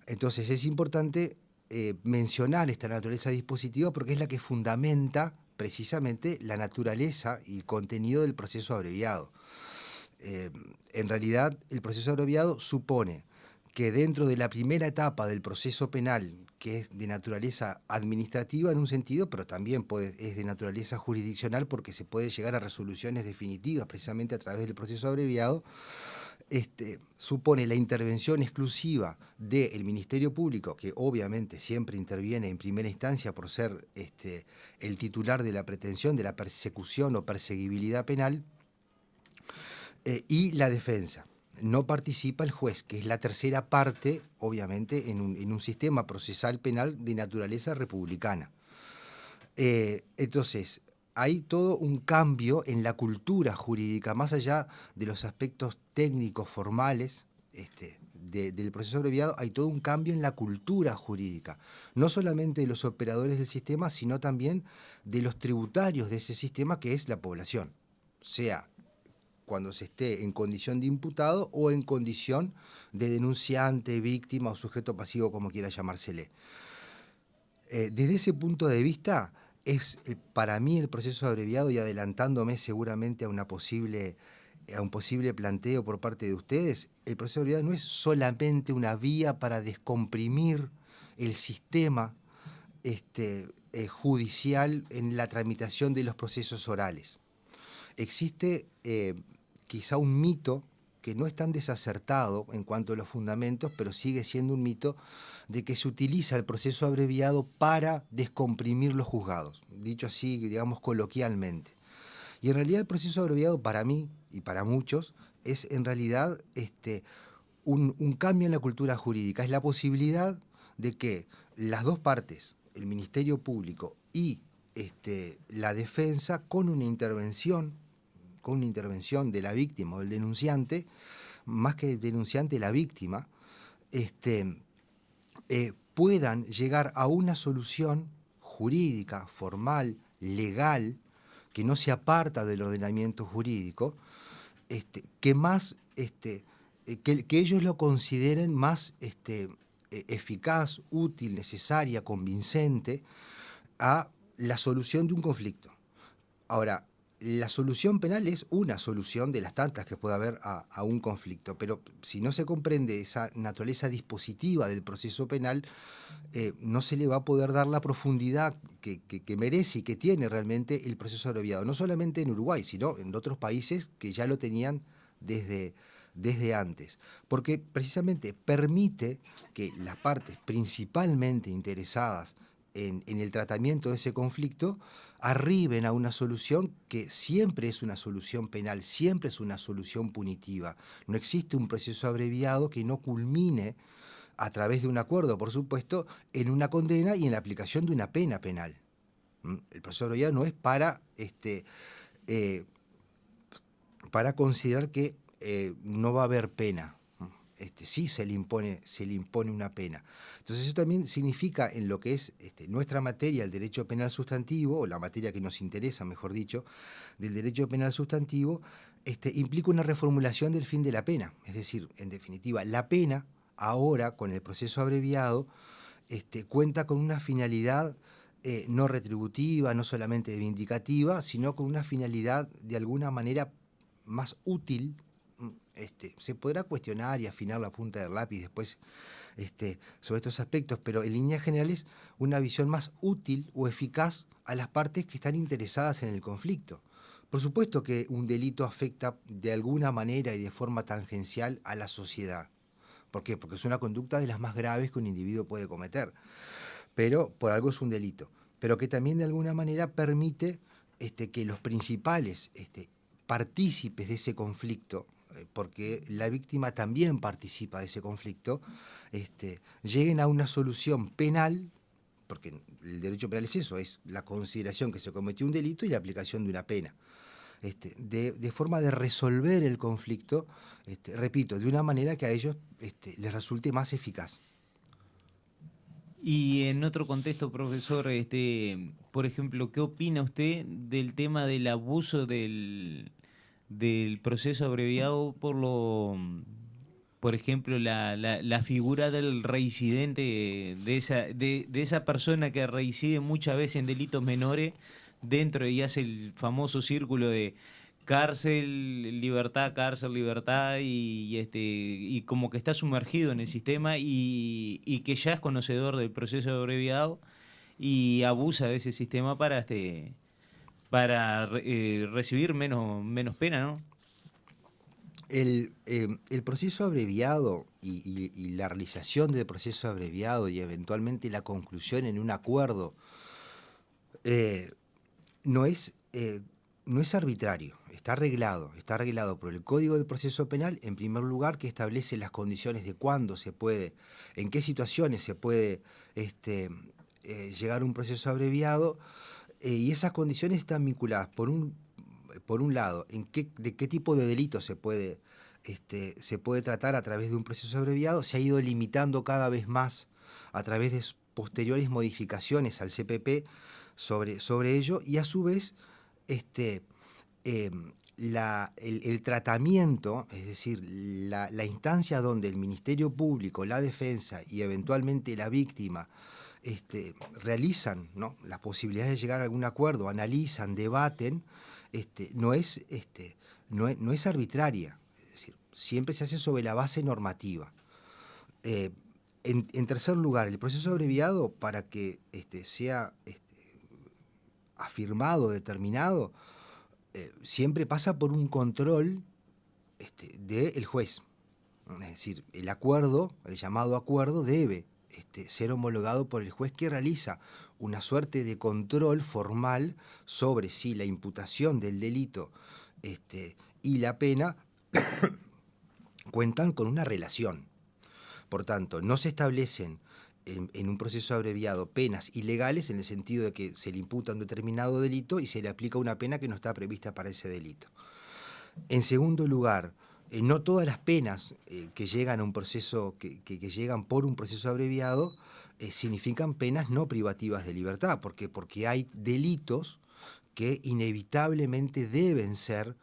Entonces es importante mencionar esta naturaleza dispositiva porque es la que fundamenta precisamente la naturaleza y el contenido del proceso abreviado. En realidad, el proceso abreviado supone que dentro de la primera etapa del proceso penal, que es de naturaleza administrativa en un sentido, pero también es de naturaleza jurisdiccional porque se puede llegar a resoluciones definitivas precisamente a través del proceso abreviado, supone la intervención exclusiva del Ministerio Público, que obviamente siempre interviene en primera instancia por ser el titular de la pretensión de la persecución o perseguibilidad penal, y la defensa. No participa el juez, que es la tercera parte, obviamente, en un sistema procesal penal de naturaleza republicana. Entonces, hay todo un cambio en la cultura jurídica, más allá de los aspectos técnicos, formales, del proceso abreviado hay todo un cambio en la cultura jurídica, no solamente de los operadores del sistema, sino también de los tributarios de ese sistema, que es la población, sea cuando se esté en condición de imputado o en condición de denunciante, víctima o sujeto pasivo, como quiera llamársele. Desde ese punto de vista, es para mí el proceso abreviado, y adelantándome seguramente a un posible planteo por parte de ustedes, el proceso abreviado no es solamente una vía para descomprimir el sistema judicial en la tramitación de los procesos orales. Existe quizá un mito que no es tan desacertado en cuanto a los fundamentos, pero sigue siendo un mito, de que se utiliza el proceso abreviado para descomprimir los juzgados, dicho así, digamos, coloquialmente. Y en realidad el proceso abreviado, para mí y para muchos, es en realidad un cambio en la cultura jurídica. Es la posibilidad de que las dos partes, el Ministerio Público y la defensa, con una intervención de la víctima o del denunciante, más que el denunciante, la víctima, puedan llegar a una solución jurídica, formal, legal, que no se aparta del ordenamiento jurídico, que más que ellos lo consideren más eficaz, útil, necesaria, convincente a la solución de un conflicto. Ahora, la solución penal es una solución de las tantas que puede haber a un conflicto, pero si no se comprende esa naturaleza dispositiva del proceso penal, no se le va a poder dar la profundidad que merece y que tiene realmente el proceso abreviado, no solamente en Uruguay, sino en otros países que ya lo tenían desde antes, porque precisamente permite que las partes principalmente interesadas en el tratamiento de ese conflicto arriben a una solución que siempre es una solución penal, siempre es una solución punitiva. No existe un proceso abreviado que no culmine, a través de un acuerdo, por supuesto, en una condena y en la aplicación de una pena penal. El proceso abreviado no es para considerar que no va a haber pena. Sí se le impone una pena. Entonces eso también significa, en lo que es nuestra materia, el derecho penal sustantivo, o la materia que nos interesa, mejor dicho, del derecho penal sustantivo, implica una reformulación del fin de la pena. Es decir, en definitiva, la pena ahora, con el proceso abreviado, cuenta con una finalidad no retributiva, no solamente vindicativa, sino con una finalidad de alguna manera más útil. Se podrá cuestionar y afinar la punta del lápiz después sobre estos aspectos, pero en líneas generales una visión más útil o eficaz a las partes que están interesadas en el conflicto. Por supuesto que un delito afecta de alguna manera y de forma tangencial a la sociedad. ¿Por qué? Porque es una conducta de las más graves que un individuo puede cometer, pero por algo es un delito, pero que también de alguna manera permite que los principales partícipes de ese conflicto, porque la víctima también participa de ese conflicto, lleguen a una solución penal, porque el derecho penal es eso, es la consideración que se cometió un delito y la aplicación de una pena, de forma de resolver el conflicto, repito, de una manera que a ellos les resulte más eficaz. Y en otro contexto, profesor, por ejemplo, ¿qué opina usted del tema del abuso del proceso abreviado por ejemplo, la figura del reincidente, de esa persona que reincide muchas veces en delitos menores dentro y hace el famoso círculo de cárcel, libertad, y como que está sumergido en el sistema y que ya es conocedor del proceso abreviado y abusa de ese sistema para recibir menos pena, ¿no? El proceso abreviado y la realización del proceso abreviado y eventualmente la conclusión en un acuerdo no es arbitrario, está arreglado por el Código del Proceso Penal, en primer lugar, que establece las condiciones de cuándo se puede, en qué situaciones se puede llegar a un proceso abreviado, y esas condiciones están vinculadas, por un lado, de qué tipo de delito se puede se puede tratar a través de un proceso abreviado, se ha ido limitando cada vez más a través de posteriores modificaciones al CPP sobre ello, y a su vez el tratamiento, es decir, la instancia donde el Ministerio Público, la defensa y eventualmente la víctima realizan, ¿no?, las posibilidades de llegar a algún acuerdo, analizan, debaten, no es arbitraria. Es decir, siempre se hace sobre la base normativa. En tercer lugar, el proceso abreviado, para que sea afirmado, determinado, siempre pasa por un control del juez. Es decir, el acuerdo, el llamado acuerdo, debe ser homologado por el juez, que realiza una suerte de control formal sobre si la imputación del delito y la pena cuentan con una relación. Por tanto, no se establecen en un proceso abreviado penas ilegales, en el sentido de que se le imputa un determinado delito y se le aplica una pena que no está prevista para ese delito. En segundo lugar, no todas las penas que llegan a un proceso, que llegan por un proceso abreviado, significan penas no privativas de libertad. ¿Por qué? Porque hay delitos que inevitablemente deben ser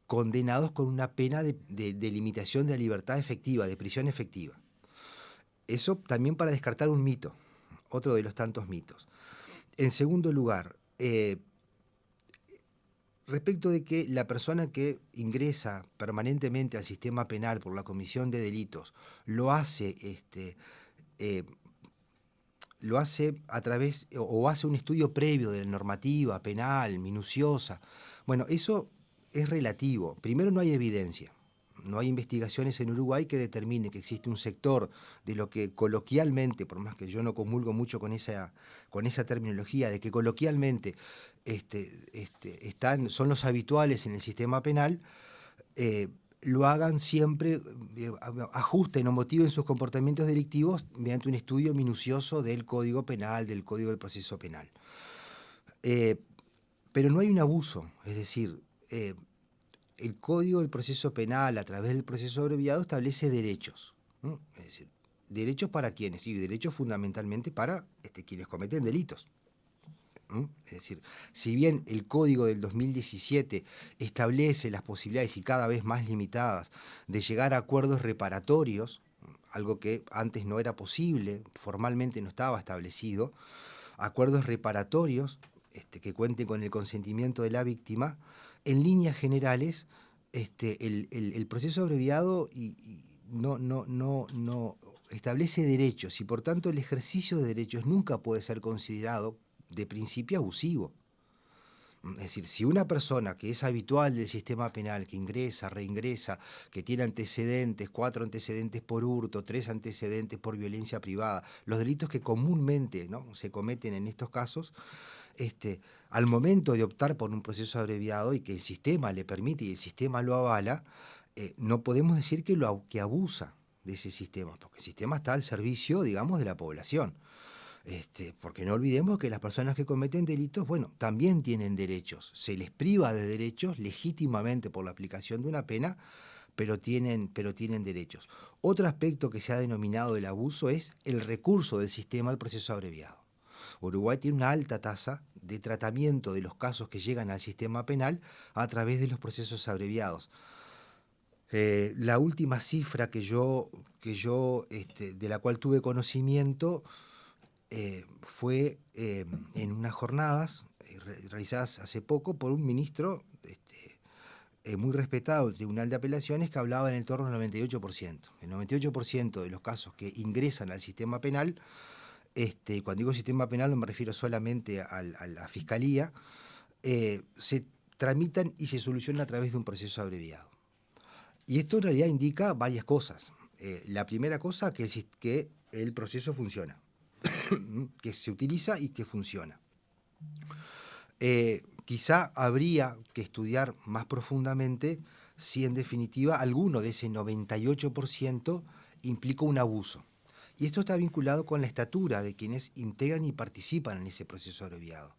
condenados con una pena de limitación de la libertad efectiva, de prisión efectiva. Eso también para descartar un mito, otro de los tantos mitos. En segundo lugar, respecto de que la persona que ingresa permanentemente al sistema penal por la comisión de delitos lo hace a través, o hace un estudio previo de la normativa penal, minuciosa. Bueno, eso es relativo. Primero, no hay evidencia. No hay investigaciones en Uruguay que determine que existe un sector de lo que coloquialmente, por más que yo no comulgo mucho con esa terminología, de que coloquialmente son los habituales en el sistema penal, lo hagan siempre, ajusten o motiven sus comportamientos delictivos mediante un estudio minucioso del Código Penal, del Código del Proceso Penal. Pero no hay un abuso, es decir, el Código del Proceso Penal, a través del proceso abreviado, establece derechos. ¿No? Es decir, derechos para quienes, y derechos fundamentalmente para quienes cometen delitos. Es decir, si bien el Código del 2017 establece las posibilidades, y cada vez más limitadas, de llegar a acuerdos reparatorios, algo que antes no era posible, formalmente no estaba establecido, acuerdos reparatorios que cuenten con el consentimiento de la víctima, en líneas generales, el proceso abreviado no establece derechos, y por tanto el ejercicio de derechos nunca puede ser considerado de principio abusivo. Es decir, si una persona que es habitual del sistema penal, que ingresa, reingresa, que tiene antecedentes, 4 antecedentes por hurto, 3 antecedentes por violencia privada, los delitos que comúnmente, ¿no?, se cometen en estos casos, al momento de optar por un proceso abreviado y que el sistema le permite y el sistema lo avala, no podemos decir que abusa de ese sistema, porque el sistema está al servicio, digamos, de la población. Porque no olvidemos que las personas que cometen delitos, bueno, también tienen derechos. Se les priva de derechos legítimamente por la aplicación de una pena, pero tienen derechos. Otro aspecto que se ha denominado el abuso es el recurso del sistema al proceso abreviado. Uruguay tiene una alta tasa de tratamiento de los casos que llegan al sistema penal a través de los procesos abreviados. La última cifra de la cual tuve conocimiento fue en unas jornadas realizadas hace poco por un ministro muy respetado del Tribunal de Apelaciones, que hablaba en el torno del 98%. El 98% de los casos que ingresan al sistema penal, cuando digo sistema penal no me refiero solamente a la Fiscalía, se tramitan y se solucionan a través de un proceso abreviado. Y esto en realidad indica varias cosas. La primera cosa, que el proceso funciona, que se utiliza y que funciona. Quizá habría que estudiar más profundamente si en definitiva alguno de ese 98% implica un abuso. Y esto está vinculado con la estatura de quienes integran y participan en ese proceso abreviado.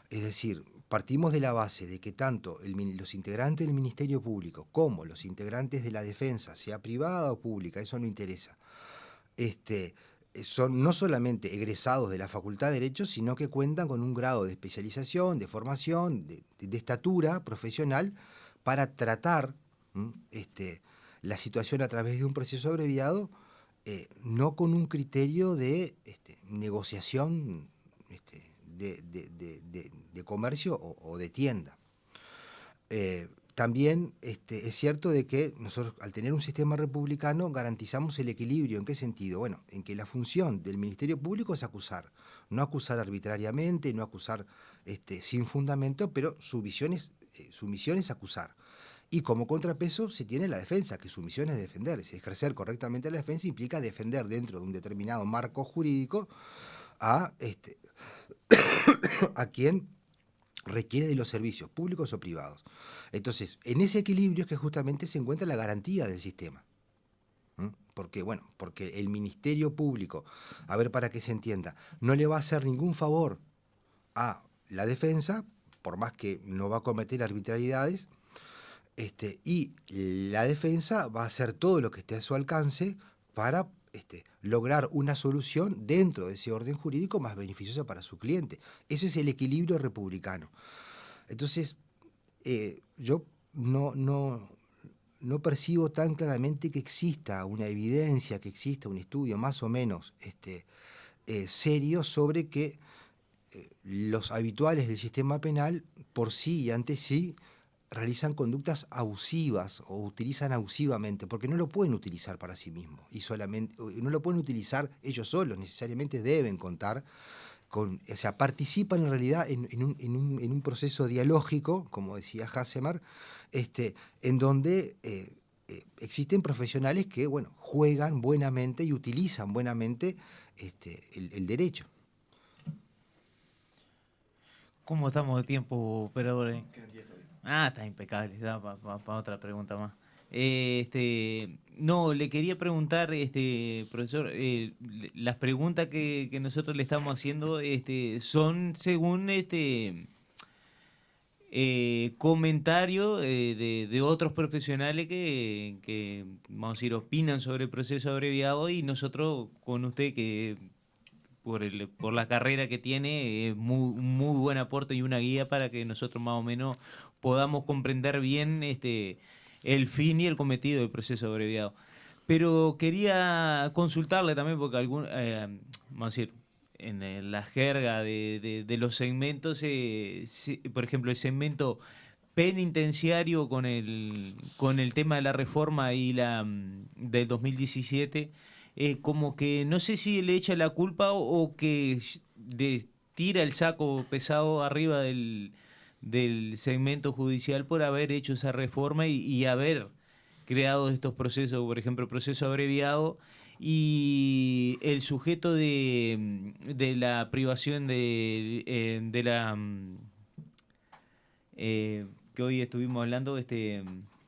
Es decir, partimos de la base de que tanto los integrantes del Ministerio Público como los integrantes de la defensa, sea privada o pública, eso no interesa, son no solamente egresados de la Facultad de Derecho, sino que cuentan con un grado de especialización, de formación, de estatura profesional para tratar la situación a través de un proceso abreviado, no con un criterio de negociación de comercio o de tienda. También es cierto de que nosotros, al tener un sistema republicano, garantizamos el equilibrio. ¿En qué sentido? Bueno, en que la función del Ministerio Público es acusar, no acusar arbitrariamente, no acusar sin fundamento, pero su misión es acusar. Y como contrapeso se tiene la defensa, que su misión es defender. Ejercer correctamente la defensa implica defender dentro de un determinado marco jurídico a quien requiere de los servicios públicos o privados. Entonces, en ese equilibrio es que justamente se encuentra la garantía del sistema. Porque el Ministerio Público, a ver para que se entienda, no le va a hacer ningún favor a la defensa, por más que no va a cometer arbitrariedades, y la defensa va a hacer todo lo que esté a su alcance para lograr una solución dentro de ese orden jurídico más beneficiosa para su cliente. Ese es el equilibrio republicano. Entonces, yo no percibo tan claramente que exista una evidencia, que exista un estudio más o menos serio sobre que los habituales del sistema penal por sí y ante sí realizan conductas abusivas o utilizan abusivamente, porque no lo pueden utilizar para sí mismos y solamente no lo pueden utilizar ellos solos, necesariamente deben contar con, o sea, participan en realidad en un proceso dialógico, como decía Hassemer, en donde existen profesionales que, juegan buenamente y utilizan buenamente el derecho. ¿Cómo estamos de tiempo, operador? Está impecable, da para otra pregunta más. No, le quería preguntar, profesor, las preguntas que nosotros le estamos haciendo son según comentarios de otros profesionales que, vamos a decir, opinan sobre el proceso abreviado, y nosotros con usted, que por la carrera que tiene, es muy buen aporte y una guía para que nosotros más o menos podamos comprender bien el fin y el cometido del proceso abreviado. Pero quería consultarle también, porque vamos a decir, en la jerga de los segmentos, por ejemplo, el segmento penitenciario con el tema de la reforma y del 2017, como que no sé si le echa la culpa o que tira el saco pesado arriba del segmento judicial por haber hecho esa reforma y haber creado estos procesos, por ejemplo, el proceso abreviado y el sujeto de la privación de la que hoy estuvimos hablando,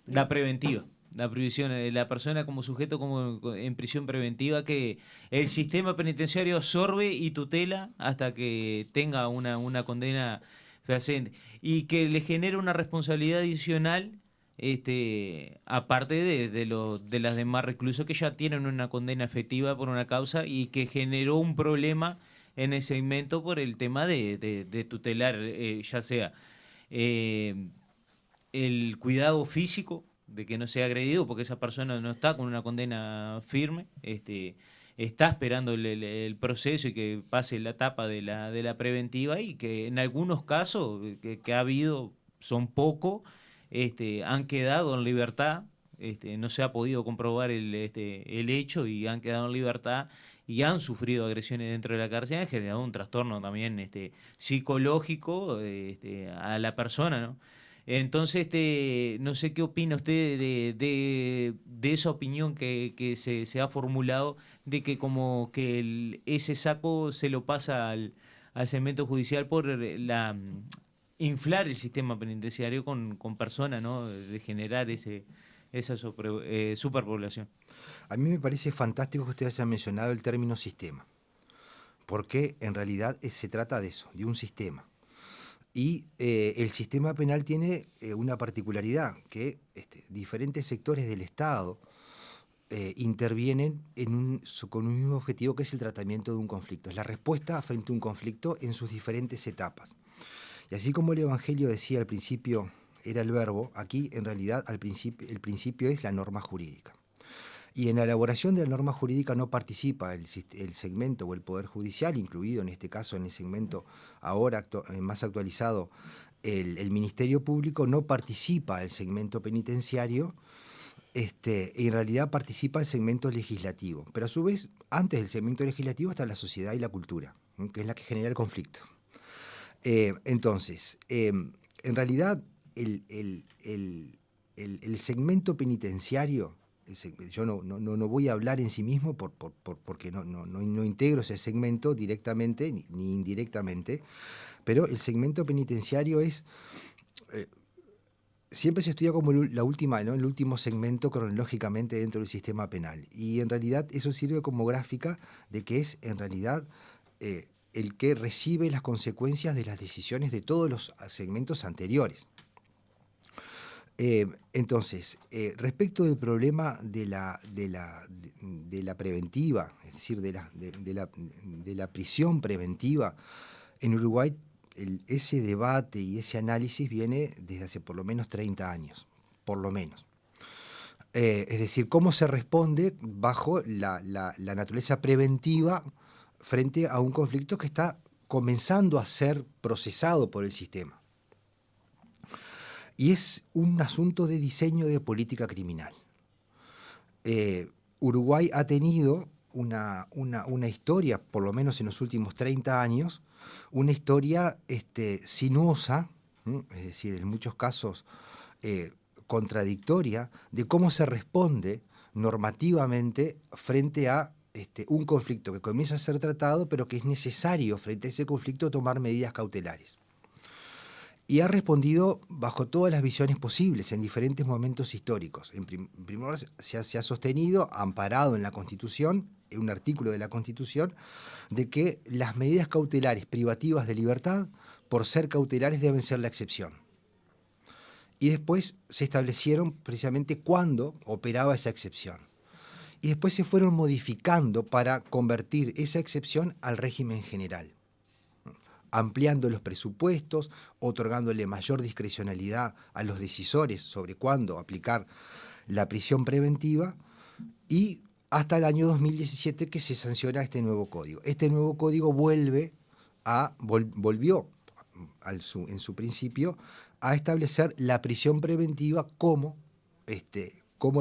la preventiva. La privisión, la persona como sujeto como en prisión preventiva, que el sistema penitenciario absorbe y tutela hasta que tenga una condena fehaciente, y que le genera una responsabilidad adicional, aparte de las demás reclusos que ya tienen una condena efectiva por una causa, y que generó un problema en el segmento por el tema de tutelar, ya sea el cuidado físico, de que no sea agredido, porque esa persona no está con una condena firme, está esperando el proceso y que pase la etapa de la preventiva, y que en algunos casos que ha habido, son pocos, han quedado en libertad, no se ha podido comprobar el hecho, y han quedado en libertad y han sufrido agresiones dentro de la cárcel, han generado un trastorno también psicológico a la persona, ¿no? Entonces, no sé qué opina usted de esa opinión que se ha formulado, de que como que ese saco se lo pasa al segmento judicial por inflar el sistema penitenciario con personas, ¿no? De generar esa superpoblación. A mí me parece fantástico que usted haya mencionado el término sistema, porque en realidad se trata de eso, de un sistema. Y el sistema penal tiene una particularidad, que diferentes sectores del Estado intervienen con un mismo objetivo, que es el tratamiento de un conflicto. Es la respuesta frente a un conflicto en sus diferentes etapas. Y así como el Evangelio decía al principio era el verbo, aquí en realidad el principio es la norma jurídica. Y en la elaboración de la norma jurídica no participa el segmento o el Poder Judicial, incluido en este caso en el segmento ahora más actualizado, el Ministerio Público, no participa el segmento penitenciario, y en realidad participa el segmento legislativo. Pero a su vez, antes del segmento legislativo está la sociedad y la cultura, que es la que genera el conflicto. Entonces, en realidad el segmento penitenciario, yo no voy a hablar en sí mismo porque no integro ese segmento directamente ni indirectamente, pero el segmento penitenciario es... siempre se estudia como el último segmento cronológicamente dentro del sistema penal. Y en realidad eso sirve como gráfica de que es en realidad el que recibe las consecuencias de las decisiones de todos los segmentos anteriores. Entonces, respecto del problema de la preventiva, es decir, de la prisión preventiva, en Uruguay ese debate y ese análisis viene desde hace por lo menos 30 años, por lo menos. Es decir, cómo se responde bajo la naturaleza preventiva frente a un conflicto que está comenzando a ser procesado por el sistema. Y es un asunto de diseño de política criminal. Uruguay ha tenido una historia, por lo menos en los últimos 30 años, una historia sinuosa, es decir, en muchos casos contradictoria, de cómo se responde normativamente frente a un conflicto que comienza a ser tratado, pero que es necesario frente a ese conflicto tomar medidas cautelares. Y ha respondido bajo todas las visiones posibles en diferentes momentos históricos. En primer lugar, se ha sostenido, amparado en la Constitución, en un artículo de la Constitución, de que las medidas cautelares privativas de libertad, por ser cautelares, deben ser la excepción. Y después se establecieron precisamente cuándo operaba esa excepción. Y después se fueron modificando para convertir esa excepción al régimen general, ampliando los presupuestos, otorgándole mayor discrecionalidad a los decisores sobre cuándo aplicar la prisión preventiva, y hasta el año 2017 que se sanciona este nuevo código. Este nuevo código volvió en su principio a establecer la prisión preventiva como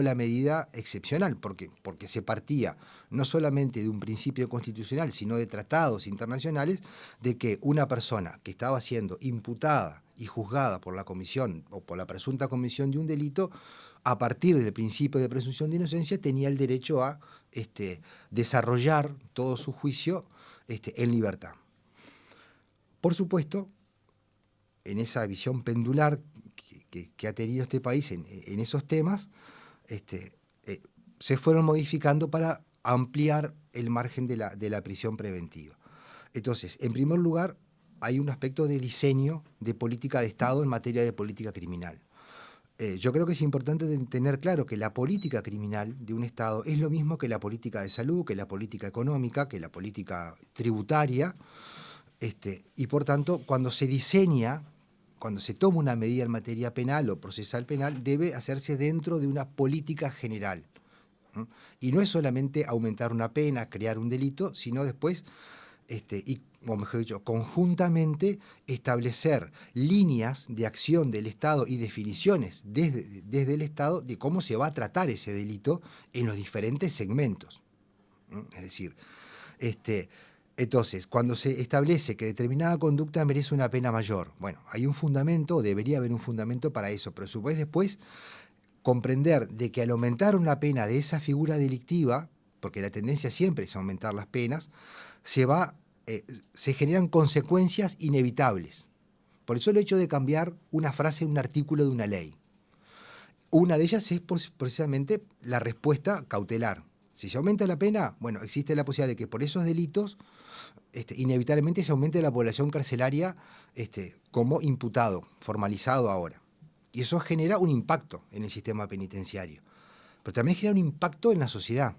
la medida excepcional, porque se partía no solamente de un principio constitucional, sino de tratados internacionales, de que una persona que estaba siendo imputada y juzgada por la comisión o por la presunta comisión de un delito, a partir del principio de presunción de inocencia, tenía el derecho a desarrollar todo su juicio en libertad. Por supuesto, en esa visión pendular que ha tenido este país en esos temas, se fueron modificando para ampliar el margen de la prisión preventiva. Entonces, en primer lugar, hay un aspecto de diseño de política de Estado en materia de política criminal. Yo creo que es importante tener claro que la política criminal de un Estado es lo mismo que la política de salud, que la política económica, que la política tributaria, y por tanto, cuando se diseña, cuando se toma una medida en materia penal o procesal penal, debe hacerse dentro de una política general. Y no es solamente aumentar una pena, crear un delito, sino después, o mejor dicho, conjuntamente establecer líneas de acción del Estado y definiciones desde el Estado de cómo se va a tratar ese delito en los diferentes segmentos. Es decir, entonces, cuando se establece que determinada conducta merece una pena mayor, bueno, hay un fundamento, o debería haber un fundamento para eso, pero a su vez después comprender de que al aumentar una pena de esa figura delictiva, porque la tendencia siempre es aumentar las penas, se generan consecuencias inevitables. Por eso el hecho de cambiar una frase en un artículo de una ley. Una de ellas es precisamente la respuesta cautelar. Si se aumenta la pena, bueno, existe la posibilidad de que por esos delitos inevitablemente se aumente la población carcelaria como imputado, formalizado ahora. Y eso genera un impacto en el sistema penitenciario. Pero también genera un impacto en la sociedad.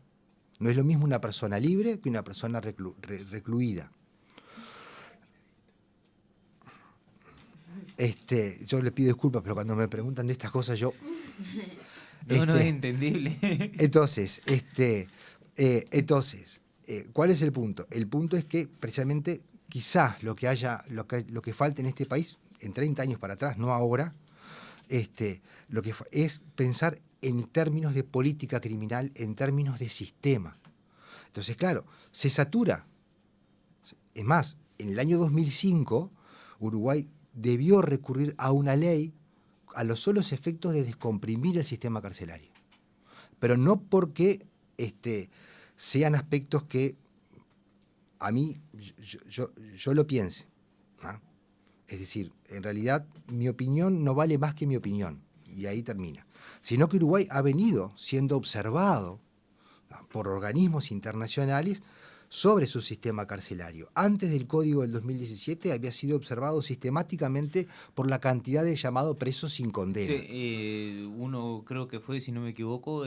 No es lo mismo una persona libre que una persona recluida. Yo le pido disculpas, pero cuando me preguntan de estas cosas yo... No es entendible. Entonces, ¿cuál es el punto? El punto es que precisamente quizás lo que falta en este país, en 30 años para atrás, no ahora, lo que es pensar en términos de política criminal, en términos de sistema. Entonces, claro, se satura. Es más, en el año 2005, Uruguay debió recurrir a una ley a los solos efectos de descomprimir el sistema carcelario. Pero no porque sean aspectos que a mí yo lo piense, ¿no? Es decir, en realidad mi opinión no vale más que mi opinión, y ahí termina. Sino que Uruguay ha venido siendo observado, ¿no?, por organismos internacionales sobre su sistema carcelario. Antes del Código del 2017 había sido observado sistemáticamente por la cantidad de llamados presos sin condena. Sí, uno creo que fue, si no me equivoco,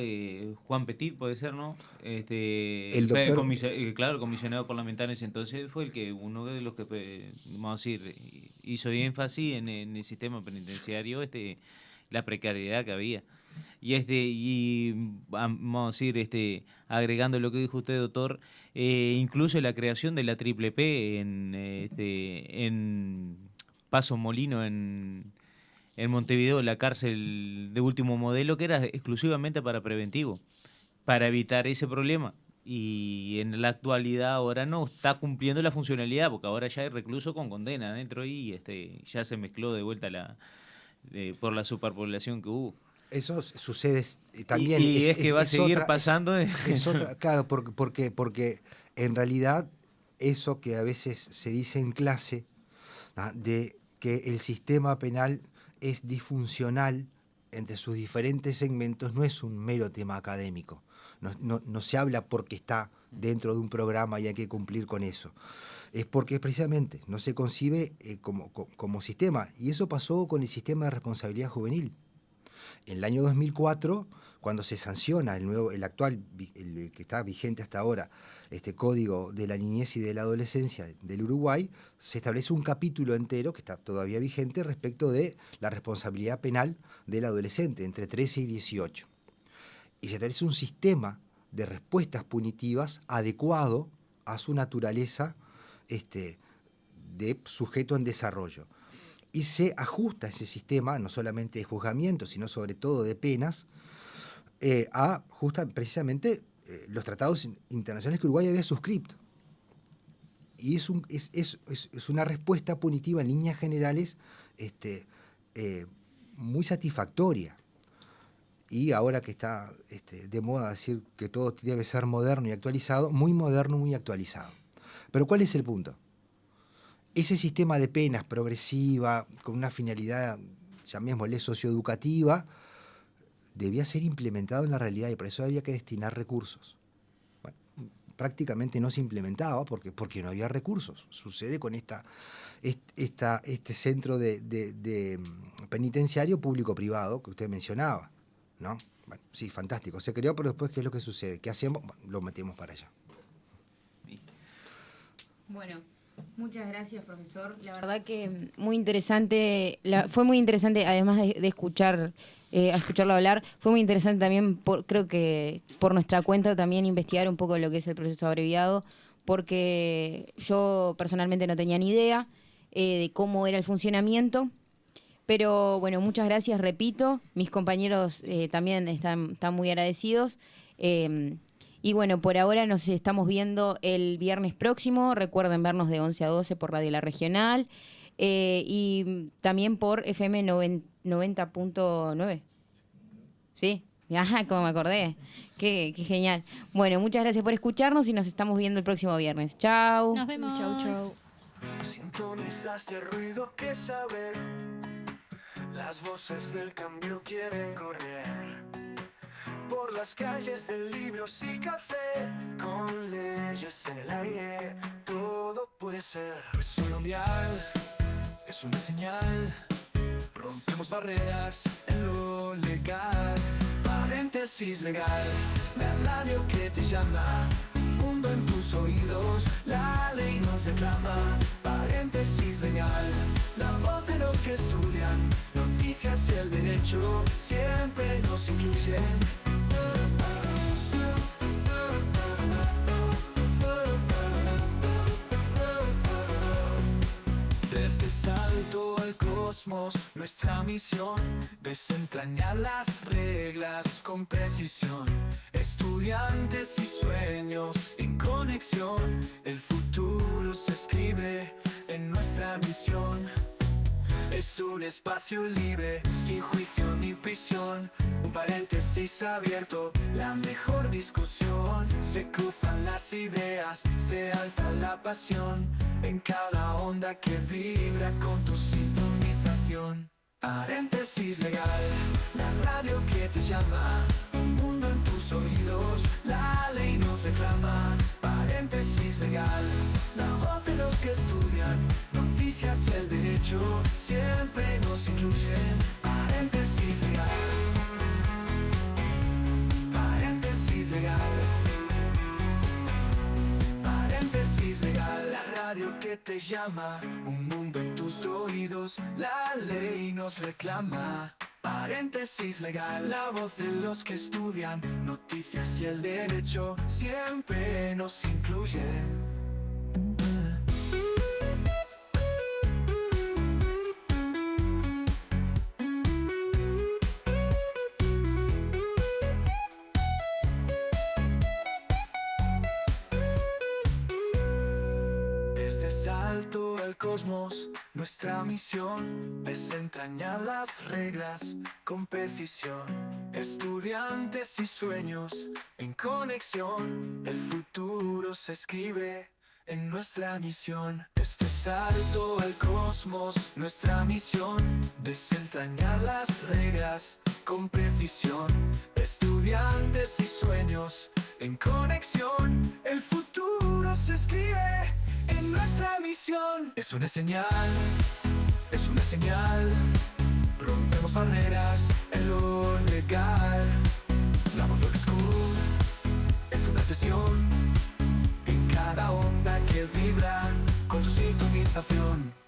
Juan Petit, puede ser, ¿no? El doctor... Claro, comisionado parlamentario ese entonces fue uno de los que, vamos a decir, hizo énfasis en el sistema penitenciario, la precariedad que había. Y vamos a decir, agregando lo que dijo usted, doctor, incluso la creación de la Triple P en Paso Molino, en Montevideo, la cárcel de último modelo, que era exclusivamente para preventivo, para evitar ese problema. Y en la actualidad ahora no está cumpliendo la funcionalidad, porque ahora ya hay recluso con condena adentro y ya se mezcló de vuelta por la superpoblación que hubo. Eso sucede también. Y es que va a seguir pasando. Claro, porque en realidad eso que a veces se dice en clase, ¿no?, de que el sistema penal es disfuncional entre sus diferentes segmentos, no es un mero tema académico. No se habla porque está dentro de un programa y hay que cumplir con eso. Es porque precisamente no se concibe como sistema. Y eso pasó con el sistema de responsabilidad juvenil. En el año 2004, cuando se sanciona el actual, el que está vigente hasta ahora, Código de la Niñez y de la Adolescencia del Uruguay, se establece un capítulo entero, que está todavía vigente, respecto de la responsabilidad penal del adolescente, entre 13 y 18. Y se establece un sistema de respuestas punitivas adecuado a su naturaleza de sujeto en desarrollo. Y se ajusta ese sistema, no solamente de juzgamiento, sino sobre todo de penas, a precisamente los tratados internacionales que Uruguay había suscrito. Y es una respuesta punitiva en líneas generales muy satisfactoria. Y ahora que está de moda decir que todo debe ser moderno y actualizado, muy actualizado. Pero ¿cuál es el punto? Ese sistema de penas progresiva, con una finalidad, llamémosle socioeducativa, debía ser implementado en la realidad y por eso había que destinar recursos. Bueno, prácticamente no se implementaba porque no había recursos. Sucede con este centro de penitenciario público-privado que usted mencionaba, ¿no? Bueno, sí, fantástico. Se creó, pero después, ¿qué es lo que sucede? ¿Qué hacemos? Bueno, lo metemos para allá. Bueno, muchas gracias, profesor. La verdad que muy interesante, fue muy interesante, además de escucharlo hablar, fue muy interesante también, creo que por nuestra cuenta también investigar un poco lo que es el proceso abreviado, porque yo personalmente no tenía ni idea de cómo era el funcionamiento. Pero bueno, muchas gracias, repito. Mis compañeros también están muy agradecidos. Y bueno, por ahora nos estamos viendo el viernes próximo. Recuerden vernos de 11 a 12 por Radio La Regional. Y también por FM 90.9. ¿Sí? Ajá, como me acordé. Qué genial. Bueno, muchas gracias por escucharnos y nos estamos viendo el próximo viernes. Chau. Nos vemos. Chau. Sintonizaste ruido que saber. Las voces del cambio quieren correr por las calles de libros y café, con leyes en el aire, todo puede ser. Es un mundial, es una señal, rompemos barreras en lo legal. Paréntesis legal, la radio que te llama, un mundo en tus oídos, la ley nos reclama. Paréntesis legal, la voz de los que estudian, noticias y el derecho siempre nos incluyen. Desde salto al cosmos, nuestra misión, desentrañar las reglas con precisión. Estudiantes y sueños en conexión, el futuro se escribe en nuestra misión. Es un espacio libre, sin juicio ni prisión, un paréntesis abierto, la mejor discusión. Se cruzan las ideas, se alza la pasión, en cada onda que vibra con tu sintonización. Paréntesis legal, la radio que te llama, un mundo en tus oídos, la ley nos reclama. Paréntesis legal, la voz de los que estudian, noticias y el derecho siempre nos incluyen. Paréntesis legal, paréntesis legal, paréntesis legal, la radio que te llama, un mundo en tus oídos, la ley nos reclama. Paréntesis legal, la voz de los que estudian, noticias y el derecho siempre nos incluyen. Desde salto al cosmos, nuestra misión, desentrañar las reglas con precisión. Estudiantes y sueños en conexión, el futuro se escribe en nuestra misión. Este salto al cosmos, nuestra misión, desentrañar las reglas con precisión. Estudiantes y sueños en conexión, el futuro se escribe en nuestra misión. Es una señal, es una señal, rompemos barreras en lo legal. La voz del school es una sesión, en cada onda que vibra con tu sintonización.